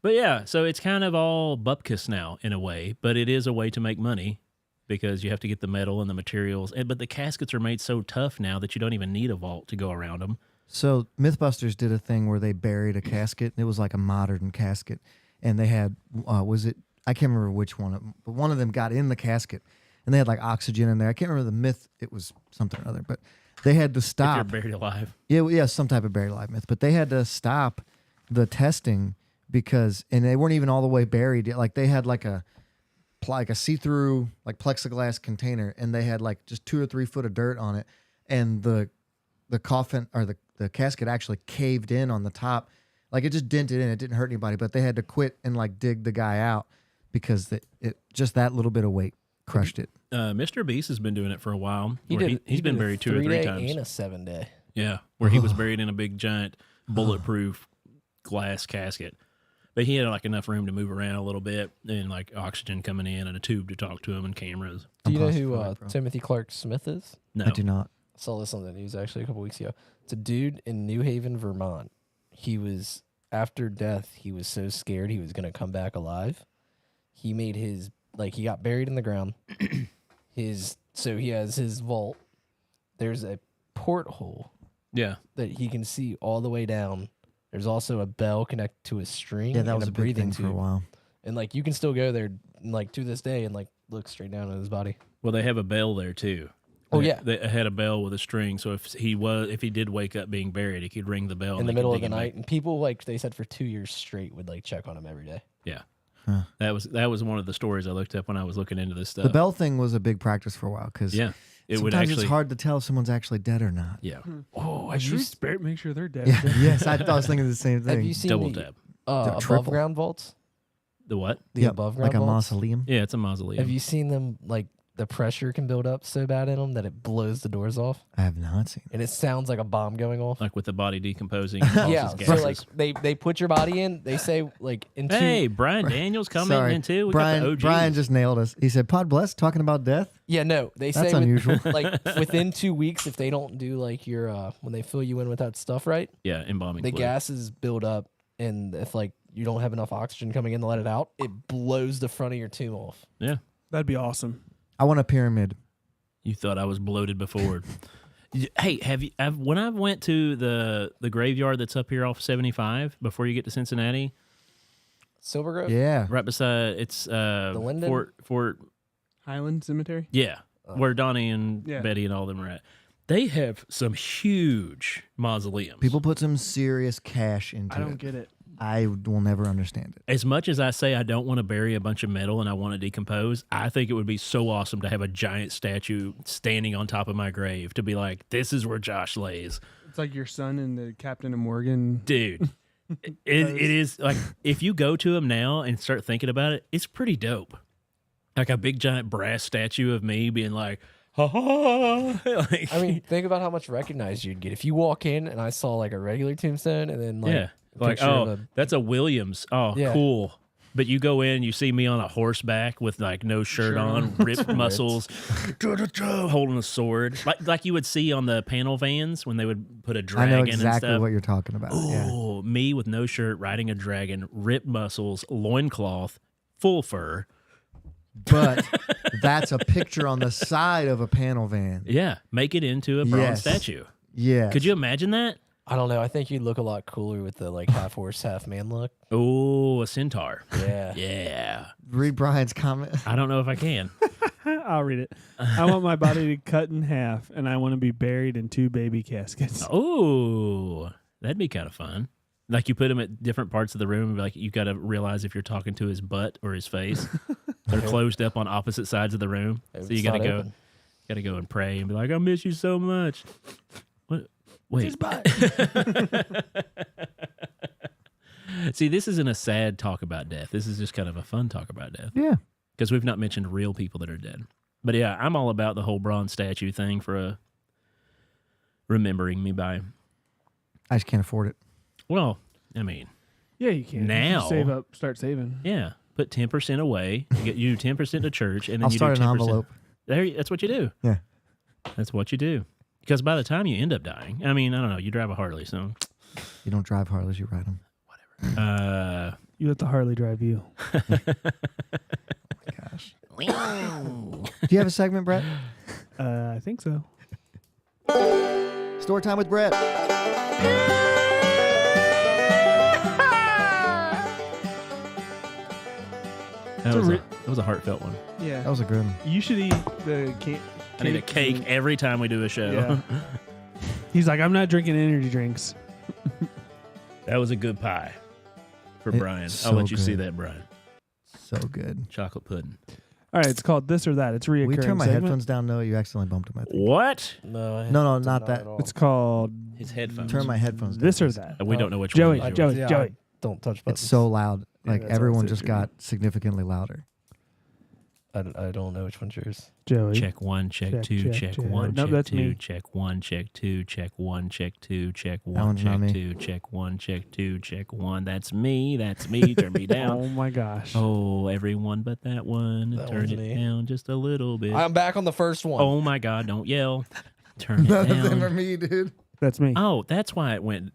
But yeah, so it's kind of all bupkis now in a way, but it is a way to make money because you have to get the metal and the materials. But the caskets are made so tough now that you don't even need a vault to go around them. So Mythbusters did a thing where they buried a casket. It was like a modern casket, and they had I can't remember which one, but one of them got in the casket, and they had like oxygen in there. I can't remember the myth. It was something or other, but they had to If stop. you're buried alive. Yeah, some type of buried alive myth. But they had to stop the testing and they weren't even all the way buried yet. Like they had like a see-through like plexiglass container, and they had like just 2 or 3 foot of dirt on it, and the coffin or the casket actually caved in on the top. Like it just dented in. It didn't hurt anybody, but they had to quit and like dig the guy out because it just that little bit of weight crushed it. Mr. Beast has been doing it for a while. He where did. He's been did a buried 2 or 3 3-day times. and a 7-day. Yeah, where he was buried in a big giant bulletproof glass casket. But he had like enough room to move around a little bit and like oxygen coming in and a tube to talk to him and cameras. Do you know I'm who claustrophobic, bro. Timothy Clark Smith is? No. I do not. I saw this on the news actually a couple weeks ago. It's a dude in New Haven, Vermont. He was, after death, he was so scared he was going to come back alive. He made he got buried in the ground. So he has his vault. There's a porthole Yeah. that he can see all the way down. There's also a bell connected to a string. Yeah, that and was a a big breathing thing for a tube. while. And like you can still go there like to this day and like look straight down at his body. Well, they have a bell there too. Oh, They- yeah. They had a bell with a string, so if he did wake up being buried, he could ring the bell In and the they could middle of dig the him back. night. And people like they said for 2 years straight would like check on him every day. Yeah. Huh. That was one of the stories I looked up when I was looking into this stuff. The bell thing was a big practice for a while because Yeah. It sometimes would actually. it's hard to tell if someone's actually dead or not. Yeah. Oh, I should make sure they're dead. Yeah, yes, I was thinking the same thing. Have you seen Double the tap. above triple. ground vaults? The what? The Yep, above ground like a vaults? mausoleum. Yeah, it's a mausoleum. Have you seen them like the pressure can build up so bad in them that it blows the doors off I have not seen. and it sounds like a bomb going off? Like with the body decomposing. Yeah, causes so gases. like they put your body in. They say like in Hey, Brian Daniels coming Sorry, in too. We Brian. got the OGs. Brian just nailed us. He said, "Podbless talking about death." yeah, no, they That's say unusual. like within 2 weeks if they don't do like your when they fill you in with that stuff right, Yeah, embalming the fluid. gases build up, and if like you don't have enough oxygen coming in to let it out, it blows the front of your tomb off. Yeah. That'd be awesome. I want a pyramid. You thought I was bloated before. Hey, when I went to the graveyard that's up here off 75 before you get to Cincinnati, Silver Grove. Yeah, right beside it's Linden? Fort Highland Cemetery. yeah, where Donnie and Yeah. Betty and all them are at. They have some huge mausoleums. people put some serious cash into I don't it. get it. I will never understand it. As much as I say I don't want to bury a bunch of metal and I want to decompose, I think it would be so awesome to have a giant statue standing on top of my grave to be like, this is where Josh lays. It's like your son in the Captain and Morgan. Dude, it is like, if you go to them now and start thinking about it, it's pretty dope. Like a big giant brass statue of me being like, ha ha. Like, I mean, think about how much recognized you'd get if you walk in and I saw like a regular tombstone and then like yeah. a Like, picture of oh, a- that's a Williams. Oh, Yeah. cool. But you go in, you see me on a horseback with like no shirt on, ripped muscles, holding a sword, like you would see on the panel vans when they would put a I dragon know and exactly stuff. what you're talking about. Yeah. Oh, me with no shirt, riding a dragon, ripped muscles, loincloth, full fur. But that's a picture on the side of a panel van. Yeah, make it into a bronze Yes. statue. Yeah. Could you imagine that? I don't know. I think you'd look a lot cooler with the like half horse, half man look. Oh, a centaur. Yeah. Yeah. read Brian's comment? I don't know if I can. I'll read it. I want my body to cut in half, and I want to be buried in 2 baby caskets. Oh, that'd be kind of fun. Like you put him at different parts of the room. Like you got to realize if you're talking to his butt or his face. They're closed up on opposite sides of the room, so you It's got to not go. open. Got to go and pray and be like, "I miss you so much." What? Wait. See, this isn't a sad talk about death. This is just kind of a fun talk about death Yeah. because we've not mentioned real people that are dead. But yeah, I'm all about the whole bronze statue thing for a remembering me by. I just can't afford it. Well, I mean, Yeah, you can. You Now- should save up. Start saving. yeah, put 10% away. You do 10% to church, and then I'll you start do an 10%. envelope. That's what you do. Yeah. That's what you do. Because by the time you end up dying, I mean, I don't know. You drive a Harley, so You don't drive Harleys, you ride them. You let the Harley drive you. Gosh. Do you have a segment, Brett? I think so. Story time with Brett. that was a heartfelt one. Yeah. That was a good one. You should eat the cake. I need a cake every time we do a show. Yeah. He's like, I'm not drinking energy drinks. That was a good pie for It's Brian. so I'll let you see good. that, Brian. So good. Chocolate pudding. All right, it's called This or That. It's reoccurring. We turn my segment. headphones down. No, you accidentally bumped them. I think. What? No, No, did not that. at all. It's called His headphones. Turn my headphones down. This or please. That. We don't know which Joey, one. is Joey, yours. Yeah, Joey. don't touch It's buttons. so loud. Like that's everyone also just true. got significantly louder. I don't know which one's yours. Joey. Check one, check, Check, two, check, check check. one, Nope, check that's two, me. check one, check two, check one, check two, check That one, one's not check me. two, check one, check two, check one. That's me. That's me. Turn me down. Oh my gosh. Oh, everyone but that one. That Turn one's it me. down just a little bit. I'm back on the first one. Oh my God! Don't yell. Turn it Nothing for down. me, dude. That's me. Oh, that's why it went.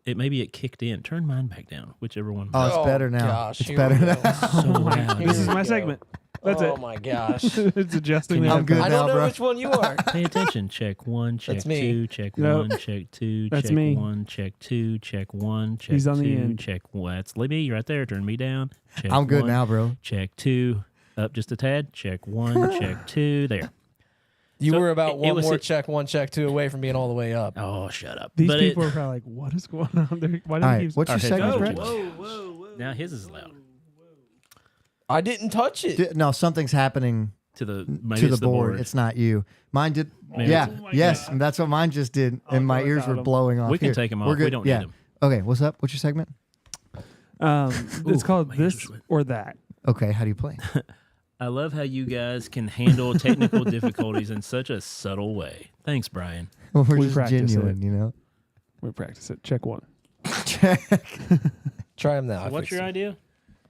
Maybe it kicked in. Turn mine back down. Whichever one. Oh, it's Oh, better now. gosh, it's here better we now. go. So loud. This is Here my we go. segment. That's oh it. my gosh. It's adjusting. Can the I'm good iPad. I don't now, know bro. which one you are. Pay attention. Check one, check That's me. two, check Nope. one, check two, That's check me. one, check two, check one, check He's on the two, end. check one. That's me right there. Turn me down. Check I'm good one, now, bro. Check two. Up just a tad. Check one, check two. There. You So were it about one was more it- check, one check, two away from being all the way up. Oh, shut up. These But people it- are probably like, "What is going on there? Why All did right, he keep?" what's your Our segment, headphones Brett? are Now his is loud. I didn't touch it. No, something's happening To the maybe to it's the board. It's not you. Mine did. Maybe yeah. it's- Oh my Yes. God. That's what mine just did, I'll and my go ears without were 'em. blowing off. We can Here, take them we're off. We good. don't yeah. need them. Okay. What's up? What's your segment? It's Ooh, called my hands are this sweating. or that. Okay. How do you play? I love how you guys can handle technical difficulties in such a subtle way. Thanks, Brian. Well, we're We just practice genuine, you know. We practice it. Check one. Try them now. I What's fixed your them. idea?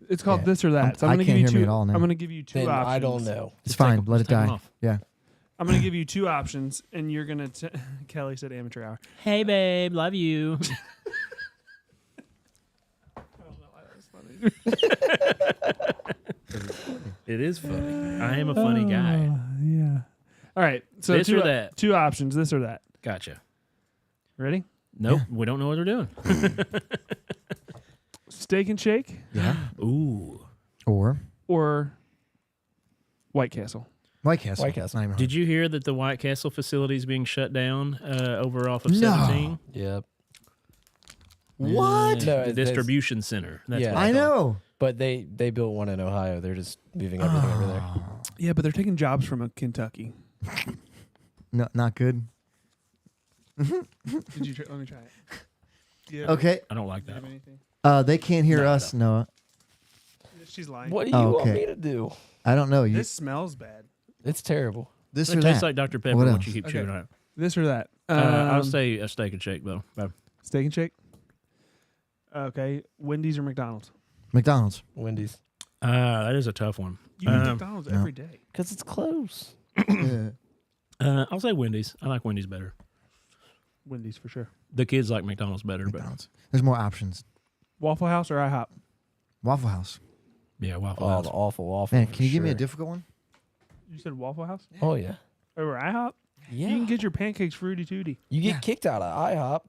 It's called Yeah. this or that. So I I'm going to can't give you hear me two. at all now. I'm going to give you two Then options. I don't know. It's Just fine. take 'em- Let just it take 'em die. off. Yeah. I'm going to give you two options, and you're going to. Kelly said amateur hour. Hey, babe, love you. It is funny. I am a funny guy. Yeah. All right. So This two, or that. two options. This or that. Gotcha. Ready? Nope, we don't know what we're doing. Steak and Shake Yeah. Ooh. or White Castle. White Castle. White Castle. Not even Did you hear that the White Castle facility is being shut down over off of No. 17? Yep. What? Yeah, No, the it's- distribution center. That's Yeah. what I it's called. know. But they built one in Ohio. They're just moving everything over there. Yeah, but they're taking jobs from Kentucky. No, not good. Did you try? Let me try it. Yeah. Okay. I don't like Do you that. have anything? They can't hear No, us, Noah. She's lying. What do you Oh, want okay. me to do? I don't know. You This smells bad. It's terrible. this It or tastes that. like Dr. Pepper What once else? you keep Okay. chewing on it. This or that. I'll say a steak and shake, though. Steak and Shake. Okay. Wendy's or McDonald's? McDonald's. Wendy's. That is a tough one. You eat Um, McDonald's no. every day. Because it's close. Yeah. I'll say Wendy's. I like Wendy's better. Wendy's for sure. The kids like McDonald's better, McDonald's. There's more options. Waffle House or IHOP? Waffle House. but yeah, Waffle Oh, House. the awful. Man, for can you give me a sure. difficult one? You said Waffle House Oh, yeah. over IHOP? Yeah. You can get your pancakes fruity tooty. You get Yeah. kicked out of IHOP.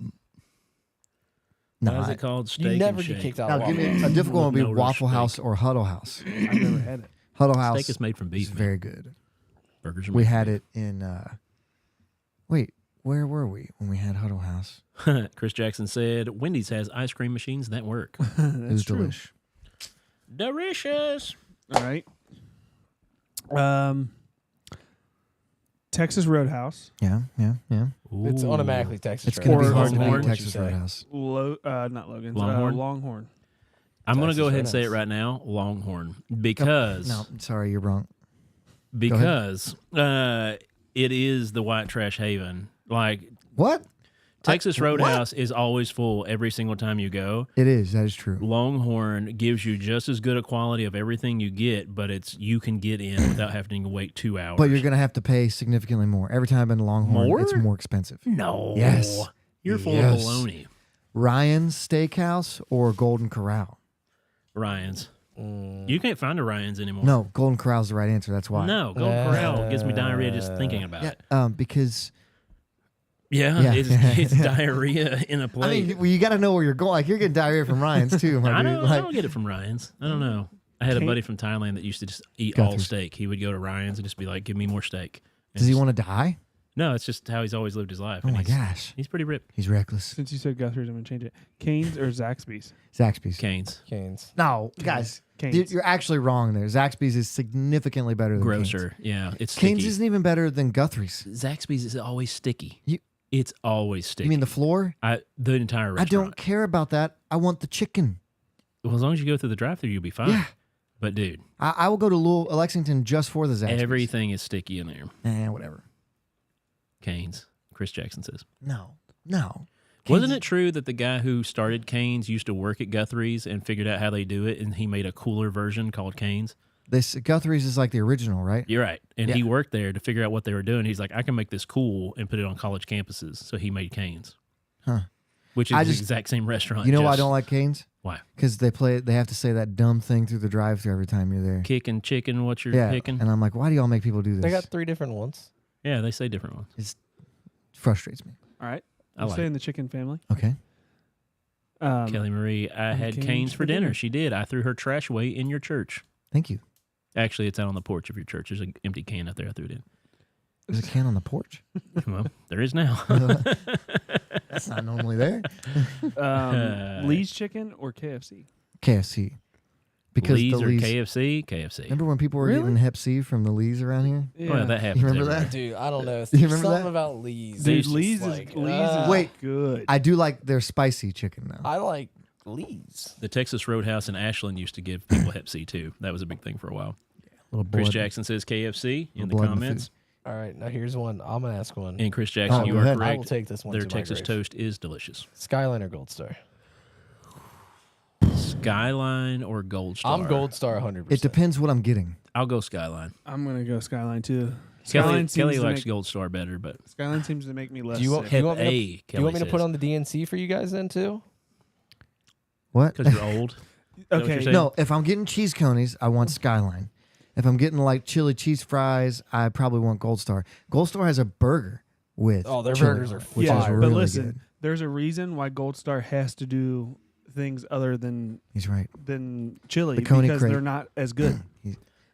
No. Why is it called steak You never and get shake? kicked out Now, of give Waffle me a difficult one would be No roast Waffle steak. House or Huddle House. I've never had it. Huddle House Steak is made from is beef. man. very good. Burgers are We made had it in. Wait, where were we when we had Huddle House? from beef. Chris Jackson said, Wendy's has ice cream machines that work. It was true. delish. Delicious. All right. Texas Roadhouse. Yeah, yeah, yeah. It's Ooh. automatically Texas. It's right? going to be Or hard to Longhorn. beat What you Texas say. Roadhouse. Not Logan's. Longhorn? Longhorn. I'm going to Texas go ahead and say it Roadhouse. right now, Longhorn, because No, sorry, you're wrong. because it is the white trash haven. Like What? Texas what? Roadhouse is always full every single time you go. It is. That is true. Longhorn gives you just as good a quality of everything you get, but you can get in without having to wait 2 hours. But you're going to have to pay significantly more. Every time I've been to Longhorn, More? it's more expensive. no. Yes. You're full Yes. of baloney. Ryan's Steakhouse or Golden Corral? Ryan's. Mm. You can't find a Ryan's anymore. No, Golden Corral's the right answer. That's why. No, Golden Corral gives me diarrhea just thinking about Yeah, it. because Yeah, Yeah. it's diarrhea in a I plate. mean, well, you got to know where you're going. Like you're getting diarrhea from Ryan's too. My I dude. don't, I Like, don't get it from Ryan's. I don't know. I had a buddy from Thailand that used to just eat all Guthrie's. steak. He would go to Ryan's and just be like, "Give me more steak." And does he just- want to die? No, it's just how he's always lived his life. Oh and my he's, gosh, he's pretty ripped. he's reckless. Since you said Guthrie's, I'm going to change it. Cane's or Zaxby's? Zaxby's. Canes, Canes. No, guys, Cane's. you're actually wrong there. Zaxby's is significantly better than grosser. Yeah, it's Cane's sticky. isn't even better than Guthrie's. Zaxby's is always sticky. You- It's always sticky. You mean the floor? the entire I restaurant? don't care about that. I want the chicken. Well, as long as you go through the drive-thru, you'll be fine. Yeah. But dude, I will go to Lexington just for the Zaxby's. everything is sticky in there. Whatever. Canes. Chris Jackson says. No. Wasn't it true that the guy who started Canes used to work at Guthrie's and figured out how they do it, and he made a cooler version called Canes? This Guthrie's is like the original, right? You're right. And Yeah. he worked there to figure out what they were doing. He's like, I can make this cool and put it on college campuses. So he made Canes. Huh. which is I the just- exact same restaurant. You know why I just- don't like Cane's? Why? Because they have to say that dumb thing through the drive-thru every time you're there. Kicking chicken, what you're Yeah, picking? and I'm like, why do y'all make people do this? They got 3 different ones. Yeah, they say different ones. It frustrates me. All right. I We'll like stay it. in the chicken family. Okay. Kelly Marie, I had Cane's for dinner. She did. I threw her trash away in your church. Thank you. Actually, it's out on the porch of your church. There's an empty can out there. I threw it in. There's a can on the porch. Well, there is now. That's not normally there. Lee's chicken or KFC? KFC. Because Lee's the or Lee's. KFC? KFC. Remember when people were Really? getting Hep C from the Lee's around here? Well, that happens. You remember everywhere. that? Dude, I don't know. You There's remember something that? about Lee's. Dude, It's just Lee's like, is Wait. good. I do like their spicy chicken though. I like Lee's. The Texas Roadhouse in Ashland used to give people Hep C too. That was a big thing for a while. Little Chris blood. Jackson says KFC in the blood in the comments. All right, now here's one. I'm gonna ask one. And Chris Jackson, Oh, you go are ahead. I will correct. take this one. Their to my Texas grave. toast is delicious. Skyline or Gold Star? Skyline or Gold Star? I'm Gold Star 100%. It depends what I'm getting. I'll go Skyline. I'm gonna go Skyline too. Kelly seems to likes make- Gold Star better, but Skyline seems to make me less. Do you want- sick. Hep want me to- A. Do you want me to put on the DNC for you guys then too? What? because you're old? what Okay, you're saying? No, if I'm getting cheese conies, I want Skyline. If I'm getting like chili cheese fries, I probably want Gold Star. Gold Star has a burger with Oh, their chili burgers on are it, which yeah, is fire. but really listen, good. there's a reason why Gold Star has to do things other than He's right. chili The Coney because crate. they're not as good.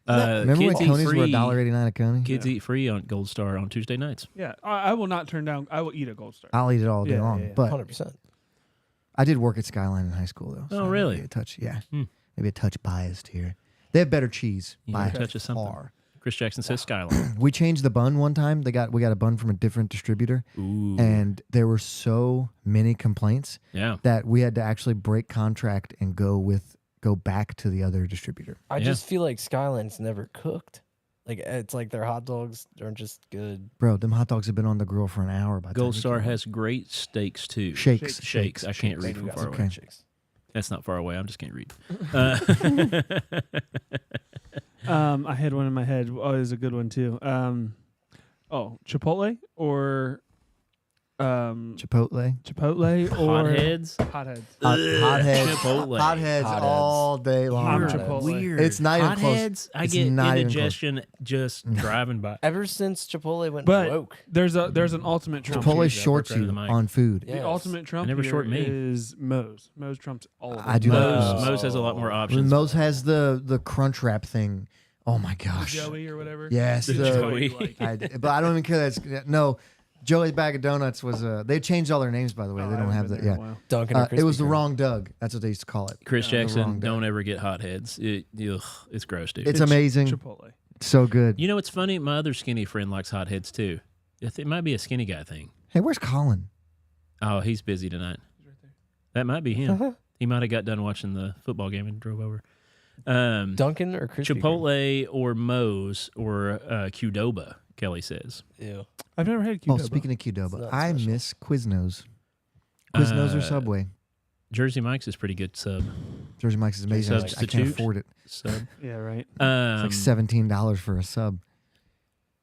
Remember when kids eat conies were free- $1.89 a coney? Kids eat free on Gold Star on Tuesday nights. Yeah, I will not turn down. I will eat a Gold Star. I'll eat it all day Yeah, long. yeah, yeah. But 100%. I did work at Skyline in high school though. Oh, really? Maybe a touch, yeah. Hmm. Maybe a touch biased here. They have better cheese You by know, a touch of something. far. Chris Jackson says Skyline. We changed the bun one time. We got a bun from a different distributor, Ooh. and there were so many complaints Yeah. that we had to actually break contract and go back to the other distributor. I Yeah. just feel like Skyline's never cooked. Like it's like their hot dogs aren't just good. Bro, them hot dogs have been on the grill for an hour. By the Gold time you Star get has great steaks too. shakes. Shakes. I can't They read do from got far some away. great shakes. That's not far away. I just can't read. I had one in my head. Oh, it was a good one too. Chipotle or Chipotle. Chipotle or Hotheads. Hotheads. Hotheads. Chipotle. Hotheads Hotheads. all day long. I'm You're Chipotle. weird. It's not even close. Hotheads, I It's get not even close. indigestion just driving by. Ever since Chipotle went But woke, there's an ultimate trump. Chipotle here. shorts right to you the mic. on food. Yeah. The ultimate trump never here short me. is Moe's. Moe's trumps all of them. I do like Moe's, Moe's. Moe's has a lot more options. Moe's has the crunch wrap thing. Oh my gosh. Joey or whatever. Yes, The the- Joey. Like, But I don't even care. No, Joey's Bag of Donuts was. They changed all their names by the way. oh, they I don't haven't have been that. there in Yeah, a while. Dunkin' or it was Krispy the Kreme. wrong Doug. That's what they used to call it. Chris the wrong Jackson, Doug. don't ever get hotheads. It's gross, dude. It's amazing. Chipotle. So good. You know, it's funny. My other skinny friend likes hotheads too. It might be a skinny guy thing. Hey, where's Colin? Oh, he's busy tonight. That might be him. He might have got done watching the football game and drove over. Dunkin' or Krispy Kreme? Chipotle or Moe's or Qdoba, Kelly says. Ew. I've never had Oh, Qdoba. speaking of It's Qdoba, not I special. miss Quiznos. Quiznos or Uh, Subway. Jersey Mike's is pretty good sub. Jersey Mike's is amazing. I can't Substitute? afford it. Sub. Yeah, right. It's like $17 for a sub.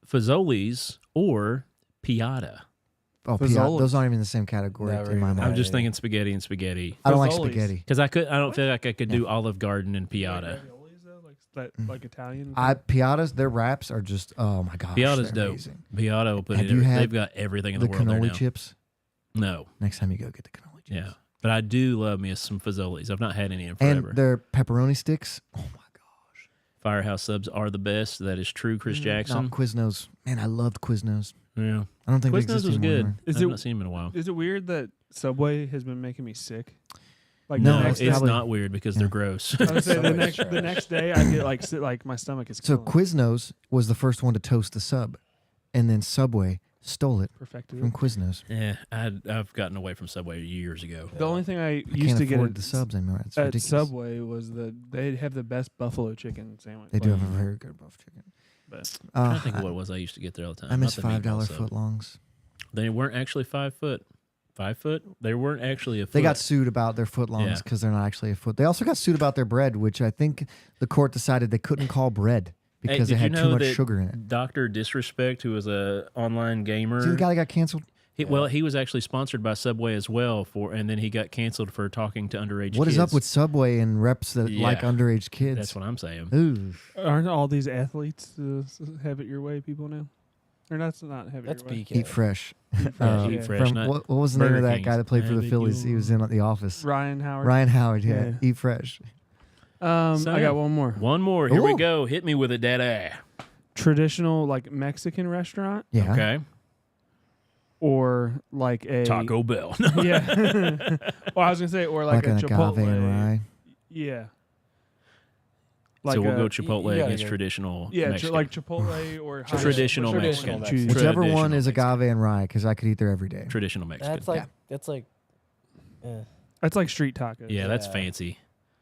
Fazoli's or Piata. Oh, Fazoli's. those aren't even in the same category Never in my even mind. I'm just yeah. thinking spaghetti and spaghetti. I don't like Fazoli's. spaghetti. Because I don't feel like I could do Olive Garden and Piata. Raviolis, though? Like Italian. Piatas, their wraps are just, oh my gosh. Piata's they're dope. amazing. Piata will put Have it you in. had They've got everything in The the, world there cannoli now. chips. No. Next time you go, get the cannoli chips. Yeah. But I do love me some Fazoli's. I've not had any in forever. And their pepperoni sticks. Oh my gosh. Firehouse subs are the best. That is true, Chris No, Jackson. Quiznos. Man, I loved Quiznos. Yeah. I don't think they Quiznos exist was anymore. good. Is I've it- not seen them in a while. Is it weird that Subway has been making me sick? Like No, the next it's day, probably- not weird because they're gross. I would say Subway's the trash. next day I get like my stomach is So killing me. Quiznos was the first one to toast the sub, and then Subway stole it Perfected from it. Quiznos. Yeah, I've gotten away from Subway years ago. The only thing I I used can't to get afford at, the subs anymore. It's at ridiculous. Subway was they have the best buffalo chicken sandwich. They do Like, have a very good buff chicken. but I'm trying to think of what it was I used to get there all the time. I miss Not the meatball $5 sub. footlongs. They weren't actually 5 foot. 5 foot? They weren't actually a foot. They got sued about their footlongs Yeah. because they're not actually a foot. They also got sued about their bread, which I think the court decided they couldn't call bread Hey, because did it had you too know much that sugar in it. Dr. Disrespect, who was a online gamer. See the guy that got canceled? He was actually sponsored by Subway as well and then he got canceled for talking to underage What kids. is up with Subway and reps that Yeah. like underage kids? That's what I'm saying. Ooh. Aren't all these athletes have it your way people now? Or that's not have it That's your way. BK. Eat fresh. Yeah, Eat Fresh, From, not what was the name Burger of that King's. guy that played for the Have it Phillies? your He was in The Office. Ryan Howard. Ryan Howard, yeah. Yeah. Eat fresh. I Sam. got one more. One more. Here we Ooh. go. Hit me with it, daddy. Traditional like Mexican restaurant Yeah. Okay. or like a Taco Bell. Yeah. Well, I was gonna say or like, Like a an Chipotle. agave and rye. Yeah. So we'll go you Chipotle gotta against go- traditional Yeah, Mexican. like Chipotle or Traditional Traditional Mexican. Mexican. Choose. Whichever one Traditional is Mexican. agave and rye, because I could eat there every day. Traditional Mexican. That's like That's like street tacos. Yeah, that's Yeah. fancy.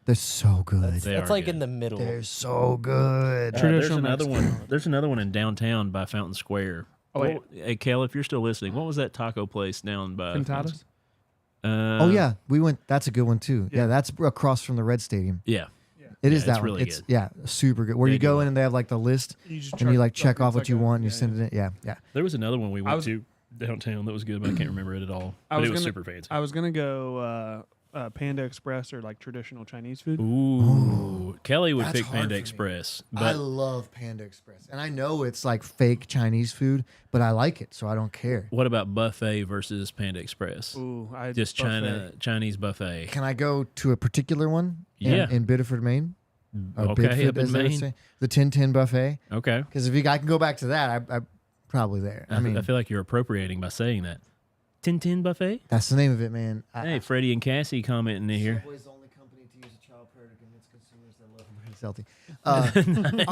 They're so good. They that's are like good. in the middle. They're so good. Traditional there's another Mexican. one. There's another one in downtown by Fountain Square. Oh, wait. Hey, Kel, if you're still listening, what was that taco place down by Pintadas? Oh yeah, we went. That's a good one too. Yeah, Yeah. that's across from the Red Stadium. Yeah. It is it's that one. really It's good. yeah, super good. Where They you do go it. in and they have like the list, You just and you like it's check off it's what you like a- want, and you yeah, send yeah. it in. Yeah, yeah. There was another one we went was- to downtown that was good, but I can't remember it at all. I But was it was gonna- super fancy. I was gonna go Panda Express or like traditional Chinese food. Ooh. Kelly would That's pick hard Panda for me. Express. I But love Panda Express, and I know it's like fake Chinese food, but I like it, so I don't care. what about buffet versus Panda Express? Ooh, I Just Chinese buffet. Can I go to a particular one? Yeah. In Biddeford, Maine. Or Okay, Bidford, up in as they would Maine. say. The 1010 buffet. Okay. Because if I can go back to that, I'm probably there. I mean, I feel like you're appropriating by saying that. Tin Buffet? that's the name of it, man. Hey, Freddie and Cassie commenting in here. Subway's the only company to use a child prayer to convince consumers that love them is healthy.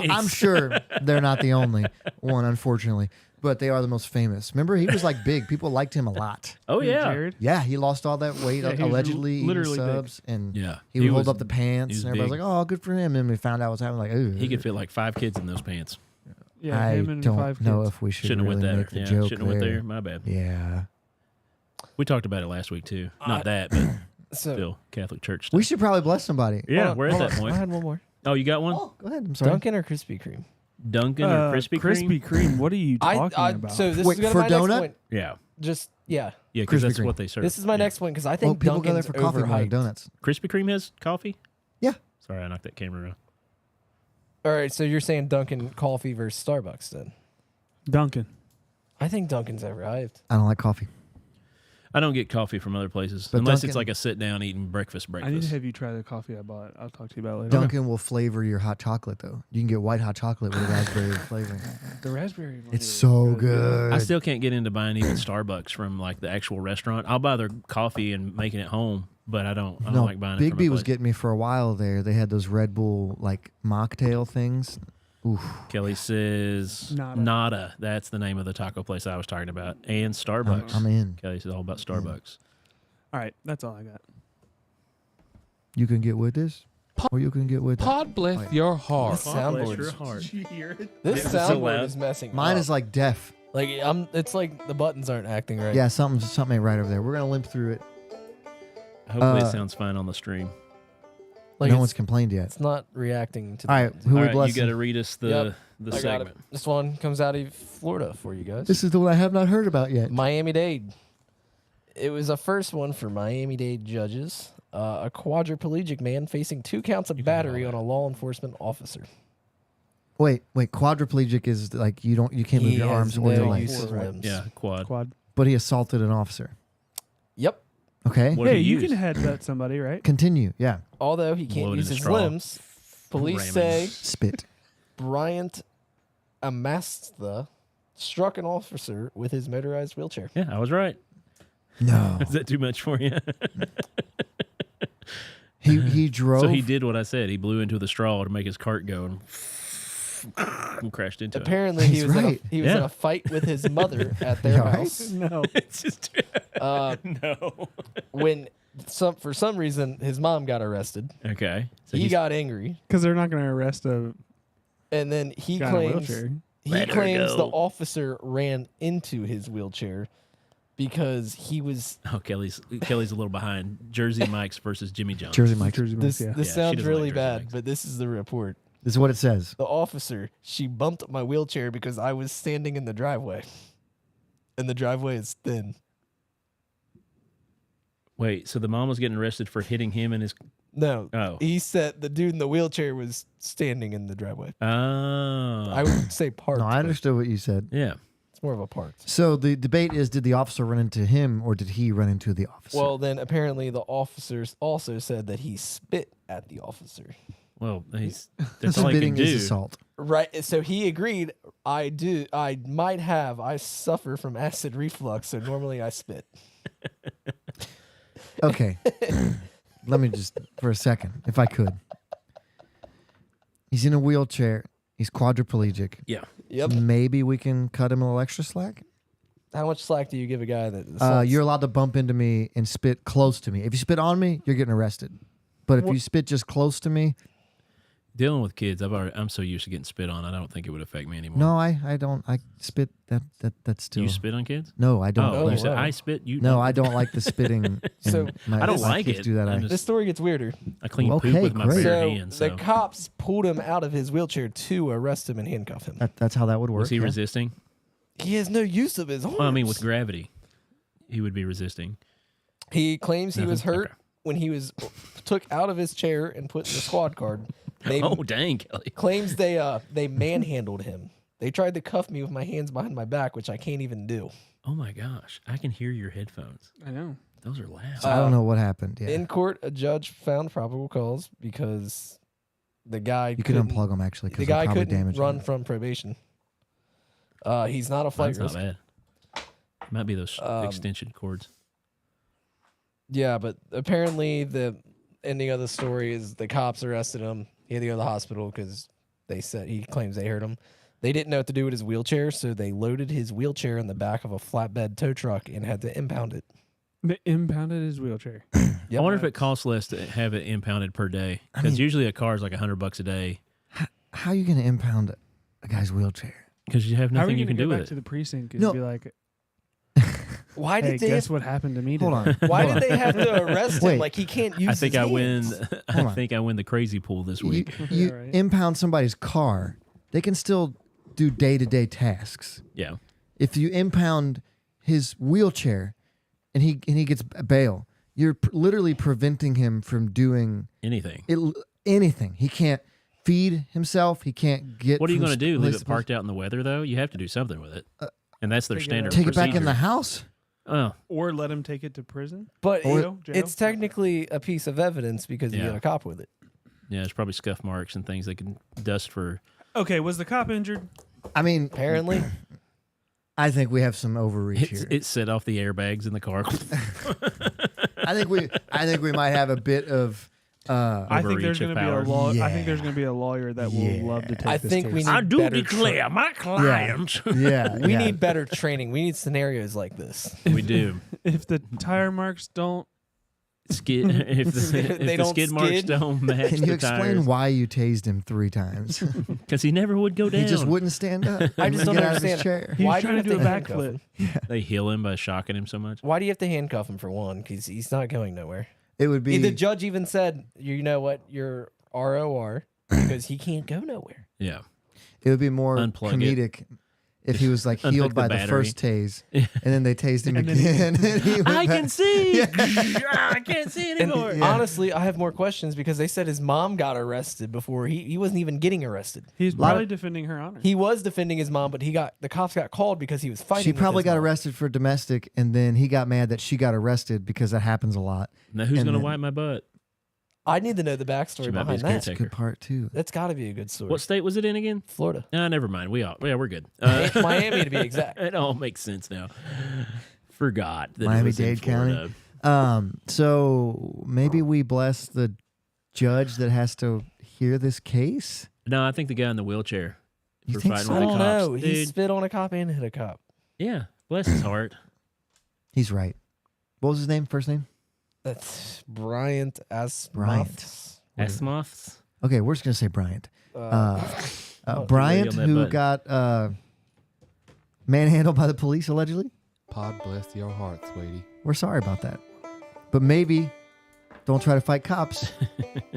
I'm sure they're not the only one, unfortunately, but they are the most famous. Remember, he was like big. People liked him a lot. Oh, yeah. Jared. Yeah, he lost all that weight Yeah, he was allegedly eating literally big. subs, and Yeah. he would was- hold up the pants, was and everybody's big. like, "Oh, good for him." And we found out what's happening. Like, ooh, He could fit like 5 kids in those pants. Yeah, I him and don't 5 know kids. if we should Shouldn't have really went make there. the Yeah, joke shouldn't have went there. there. My bad. Yeah, We talked about it last week, too. Not that, but So still Catholic Church we stuff. should probably bless somebody. Yeah, hold on, we're at hold that on. point. I had one more. Oh, you got one? Oh, go ahead. I'm sorry. Dunkin' or Krispy Kreme? Dunkin' or Krispy Kreme? Krispy Kreme. What are you talking about? So this Wait, is gonna for be my next donut? point. Yeah. Just yeah. Yeah, because Krispy that's Kreme. what they serve. This is my Yeah. next one because I Well, think people go there Dunkin's for coffee more than overhyped. donuts. Krispy Kreme has coffee? Yeah. Sorry, I knocked that camera around. All right, so you're saying Dunkin' coffee versus Starbucks then? Dunkin'. I think Dunkin's overhyped. I don't like coffee. I don't get coffee from other places But unless Dunkin'- it's like a sit down eating breakfast. I need to have you try the coffee I bought. I'll talk to you about it later. Dunkin' will flavor your hot chocolate though. You can get white hot chocolate with raspberry flavoring. The raspberry one It's is so really good. I still can't get into buying even Starbucks from like the actual restaurant. I'll buy their coffee and making it home, but I don't No, like buying it Big from B a was place. getting me for a while there. They had those Red Bull like mocktail things. Oof. Kelly says Nada. Nada. That's the name of the taco place I was talking about. And Starbucks. I'm in. Kelly says all about Starbucks. All right, that's all I got. You can get with this, or you can get with that. Podbless your heart. This soundboard, Bless is- your heart. you hear it? this Is it so soundboard loud? is messing. Mine up. is like deaf. like it's like the buttons aren't acting right. Yeah, something ain't right over there. We're gonna limp through it. Hopefully Uh, it sounds fine on the stream. like no it's, one's complained yet. it's not reacting to. All right, buttons. who All we right, bless? you got to read us the Yep, the I got it. segment. This one comes out of Florida for you guys. This is the one I have not heard about yet. Miami-Dade. It was a first one for Miami-Dade judges. A quadriplegic man facing 2 counts of You can have battery all on that. a law enforcement officer. Wait. Quadriplegic is like you can't move He your has arms or your no legs. use of Right. limbs. Yeah, quad. Quad. But he assaulted an officer. Yep. Okay. What did Hey, he you use? can headbutt somebody, right? Continue. Yeah. Although he can't Blow it use in a his straw. limbs, police Ramming. say Spit. Bryant Amastha struck an officer with his motorized wheelchair. Yeah, I was right. No. Is that too much for you? He drove. So he did what I said. He blew into the straw to make his cart go and crashed into it. Apparently, He's he was right. in a Yeah. fight with his mother at their You all right? house. No. It's just no. When for some reason his mom got arrested, Okay. So he he's- got angry, Because they're not going to arrest a and then he guy in a claims wheelchair. he Let her claims the go. officer ran into his wheelchair because he was. Oh, Kelly's a little behind. Jersey Mike's versus Jimmy John's. Jersey Mike. Jersey This Mike's, yeah. this Yeah, she sounds doesn't really like Jersey bad, Mikees. but this is the report. This is what it says. The officer, she bumped my wheelchair because I was standing in the driveway, and the driveway is thin. Wait, so the mom was getting arrested for hitting him in his... No. Oh. He said the dude in the wheelchair was standing in the driveway. Oh. I would say parked. No, I but understood what you said. Yeah. It's more of a parked. So the debate is, did the officer run into him or did he run into the officer? Well, then apparently the officers also said that he spit at the officer. Well, that's all he can spitting do. is assault. Right. So he agreed. I suffer from acid reflux, so normally I spit. Okay. Let me just, for a second, if I could. He's in a wheelchair. He's quadriplegic. Yeah. Yep. Maybe we can cut him a little extra slack. How much slack do you give a guy that? You're allowed to bump into me and spit close to me. If you spit on me, you're getting arrested. But if you spit just close to me, Dealing with kids, I'm so used to getting spit on. I don't think it would affect me anymore. no, I don't. I spit. That's still. You spit on kids? No, I don't. Oh, Oh, you said wow. I spit. You No, I don't like the spitting. So, and my, I don't my like kids it. Do that? I'm I, just- This story gets weirder. I clean Okay, poop with my great. bare So hands. the So cops pulled him out of his wheelchair to arrest him and handcuff him. that's how that would work. was he yeah. resisting? He has no use of his arms. Well, I mean, with gravity, he would be resisting. He claims he was Nothing? hurt when he was took out of his chair and put in the squad card. They Oh, dang, Kelly. claims they manhandled him. They tried to cuff me with my hands behind my back, which I can't even do. Oh my gosh, I can hear your headphones. I know. Those are loud. I don't know what happened. Yeah, In court, a judge found probable cause because the guy you could couldn't- unplug them actually The because guy probably couldn't damage run them. from probation. He's not a flight That's not risk. bad. Might be those Um, extension cords. Yeah, but apparently the ending of the story is the cops arrested him. He had to go to the hospital because he claims they hurt him. They didn't know what to do with his wheelchair, so they loaded his wheelchair in the back of a flatbed tow truck and had to impound it. They impounded his wheelchair. I wonder if it costs less to have it impounded per day. Because usually a car is like $100 a day. How are you going to impound a guy's wheelchair? Because you have How are nothing you you can gonna do go with back to it. the precinct and No. be like, Why "Hey, did they guess have, what happened to me Hold today?" on. Why hold did on. they have to arrest him? Wait. Like he can't use. I think his I win. hands. Hold I on. think I win the crazy pool this You, week. you Right. impound somebody's car, they can still do day-to-day tasks. Yeah. If you impound his wheelchair and he gets bail, you're literally preventing him from doing Anything. anything. He can't feed himself. He can't get. What are you from going to do? Leave place it to place. parked out in the weather, though? You have to do something with it. And that's their Take it standard out. Take it back in procedure. the house. Oh, Or let him take it to prison? But Jail? it's technically a piece of evidence because you Yeah. got a cop with it. yeah, there's probably scuff marks and things they can dust for. Okay, was the cop injured? I mean, Apparently, I think we have some overreach here. It set off the airbags in the car. I think we might have a bit of. I think there's Overreach of going to be a power. law. I Yeah. think there's going to be a lawyer that will love to take I this think case. we need I do better declare my clients. Yeah, we yeah. need better training. We need scenarios like this. We do. if the tire marks don't. Skid if the, if They the don't skid marks skid? don't match Can you the explain why you tased him 3 times? Because he never would go down. He just wouldn't stand up. I just and don't get out of his understand. chair. He was Why do trying you to have do a handcuff backflip. him? They heal him by shocking him so much. Why do you have to handcuff him for one? Because he's not going nowhere. It would be. The judge even said, "You know what? You're ROR because he can't go nowhere." Yeah. It would be more Unplug it. comedic if he was like Unplug healed the by the battery. first tase, and then they tased him And then he- again. and he went I back. can see. I can't see And anymore. honestly, I have more questions because they said his mom got arrested before he wasn't even getting arrested. He's Lot probably of- defending her honor. He was defending his mom, but the cops got called because he was fighting. She with probably his got mom. arrested for domestic, and then he got mad that she got arrested because that happens a lot. Now who's and going to then- wipe my butt? I need to know the She backstory might be his behind that. That's a caretaker. good part too. That's got to be a good story. What state was it in again? Florida? Never mind. We're good. Miami to be exact. It all makes sense now. Forgot that it Miami-Dade was in County? Florida. So maybe we bless the judge that has to hear this case. No, I think the guy in the wheelchair. You for think fighting so? with I the don't cops. know. He Dude, spit on a cop and hit a cop. yeah, bless his heart. He's right. What was his name? First name? That's Bryant Asmuth. Bryant. Asmoths. Okay, we're just gonna say Bryant. Oh, Bryant, on that who button. got manhandled by the police allegedly. Pod bless your heart, sweetie. We're sorry about that, but maybe don't try to fight cops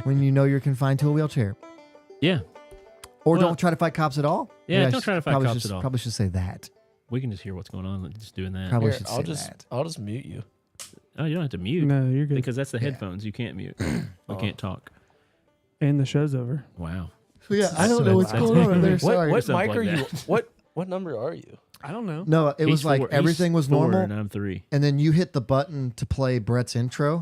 when you know you're confined to a wheelchair, Yeah, or Well- don't try to fight cops at all. Yeah, Maybe I don't should- try to fight probably cops should- at all. Probably should say that. we can just hear what's going on. Just doing that. Probably Here, should I'll say just that. I'll just mute you. Oh, you don't have to mute. No, you're good. Because that's the headphones. You can't mute. We can't talk. And the show's over. Wow. So yeah, I don't know what's That's going on there. What Sorry. what Something mic like are you? that. What number are you? I don't know. No, it was He's like four- everything was he's 4 normal, and I'm 3. and then you hit the button to play Brett's intro,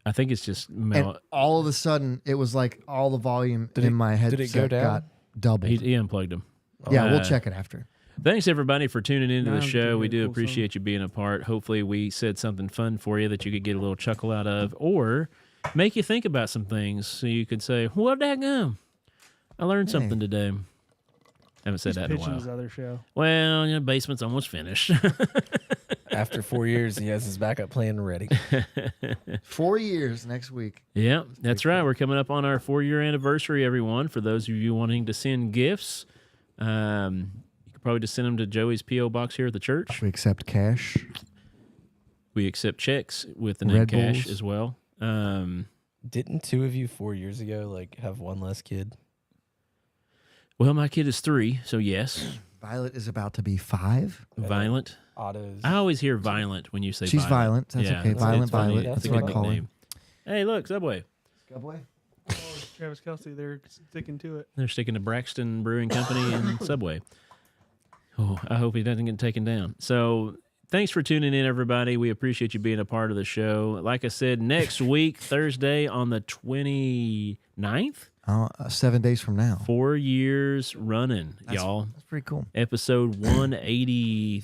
I think it's just and all of a sudden it was like all the volume Did in it- my headset did it go down? got doubled. he unplugged him. Yeah, we'll Uh, check it after. Thanks everybody for tuning into No, the I'm show. doing We a do cool appreciate you being a part. Hopefully we said something fun for you that you could get a little chuckle out of, or make you think about some things so you could say, "Well, daggum, I learned Hey. something today." Haven't said He's that in a pitching his while. other show. Well, basement's almost finished. After 4 years, he has his backup plan ready. 4 years next week. Yeah, that's right. We're coming up on our 4-year anniversary, everyone. For those of you wanting to send gifts, you could probably just send them to Joey's P.O. box here at the church. We accept cash. We accept checks with the name Red cash Bulls. as well. Didn't 2 of you 4 years ago have one less kid? Well, my kid is 3, so yes. Violet is about to be 5. Violent. Otto's. I always hear violent when you say She's violent. violent. That's Yeah, okay. it's Violent funny. Violet. That's That's a what good I call her. nickname. Hey, look, Subway. Subway. Oh, Travis Kelsey, they're sticking to it. They're sticking to Braxton Brewing Company and Subway. Oh, I hope he doesn't get taken down. So thanks for tuning in, everybody. We appreciate you being a part of the show. Like I said, next week, Thursday on the 29th, 7 days from now. 4 years running, y'all. That's pretty cool. Episode 183.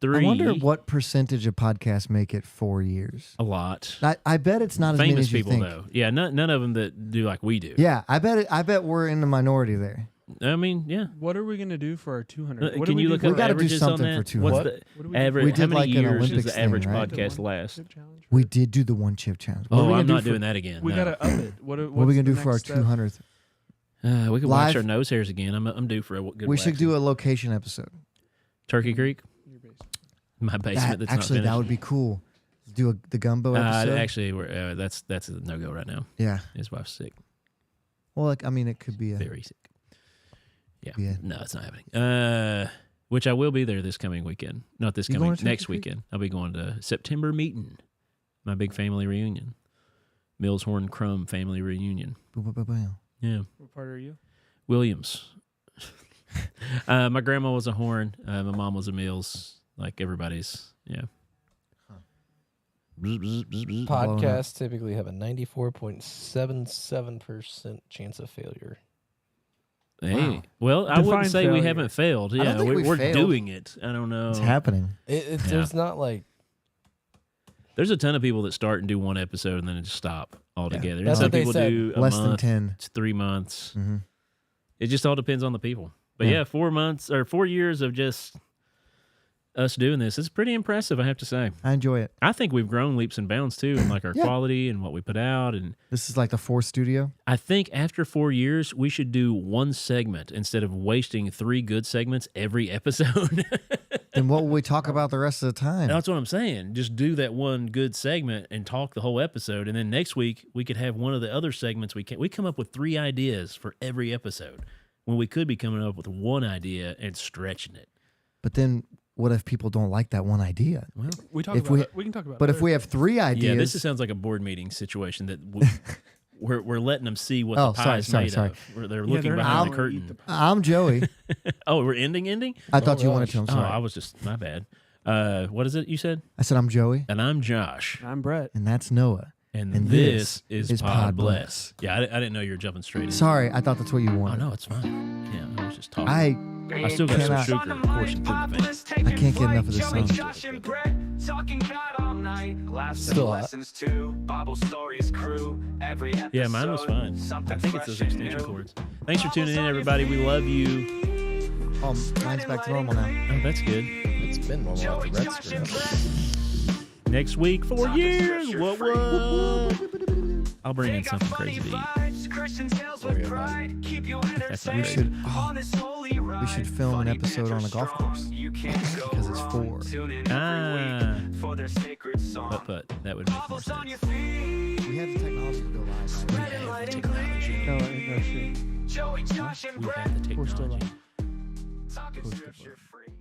I wonder what percentage of podcasts make it 4 years. A lot. I bet it's not as many Famous as you people, think. though. Yeah, none of them that do like we do. Yeah, I bet we're in the minority there. I mean, yeah. What are we gonna do for our 200? What Can do you we look do up We gotta do averages on something that? for 200. What's What do the we do? average? We How did many like an years does Olympics the thing, average right? podcast last? Chip challenge? We did do the one chip challenge. What are Oh, we I'm gonna not do for- doing that again. We no. gotta up it. What are we gonna do for our 200th? We could Live- watch our nose hairs again. I'm due for a good. We should waxing. do a location episode. Turkey Creek, my basement. That's Actually, not that finished. would be cool. Do the gumbo episode. Actually, that's a no go right now. Yeah. His wife's sick, Well, I mean, it could be a. very sick. Yeah, Yeah. no, it's not happening. Which I will be there this coming weekend. Not this You coming, going to Turkey next Creek? weekend. I'll be going to September meeting, my big family reunion, Millshorn Crumb family reunion. Yeah. What part are you? Williams. My grandma was a Horn. My mom was a Mills. Like everybody's, yeah. Bzz, bzz, bzz, bzz. Podcasts typically have a 94.77% chance of failure. Hey, Wow. well, I Define wouldn't say we failure. haven't failed. I don't Yeah, think we we're failed. doing it. I don't know. It's happening. There's not like There's a ton of people that start and do one episode and then just stop altogether. That's Some what they people said. do a Less than month, 10. it's 3 months. Mm-hmm. It just all depends on the people. But Yeah. yeah, 4 months or 4 years of just us doing this is pretty impressive, I have to say. I enjoy it. I think we've grown leaps and bounds too in like our Yeah. quality and what we put out. And This is like the 4th studio. I think after 4 years, we should do one segment instead of wasting 3 good segments every episode. Then what will we talk about the rest of the time? That's what I'm saying. Just do that one good segment and talk the whole episode. And then next week, we could have one of the other segments. We come up with 3 ideas for every episode when we could be coming up with one idea and stretching it. But then what if people don't like that one idea? Well, We talk If about we- it. We can talk about But it. if we have 3 ideas. yeah, this sounds like a board meeting situation that we're letting them see what Oh, the pie sorry, is sorry, made sorry. of. They're Yeah, looking they're behind not the gonna eat curtain. I'm Joey. Oh, we're ending? I thought you wanted gosh. to. I'm Oh, sorry. I was just, my bad. What is it you said? I said I'm Joey, And I'm Josh. I'm Brett. and that's Noah. And, And this is Podbless. Podbless. Yeah, I didn't know you were jumping straight in. Sorry, I thought that's what you Oh, wanted. no, it's fine. Yeah, I was just talking. I I still got cannot- some sugar coursing through my veins. I can't get enough of this song. Still hot. Yeah, mine was fine. I think it's those extension cords. Thanks for tuning in, everybody. We love you. Oh, mine's back to normal now. Oh, that's good. It's been normal after Red screwed up. Next week, 4 years. What? I'll bring in something crazy to eat. That's not We crazy. should. We should film an episode on a golf course because it's 4. Ah, putt. That would make more sense. We have the technology to go live. Right? Technology. No, no shit. Joey, Josh, and We Brett. have the We're still technology. live. Talking scripture free.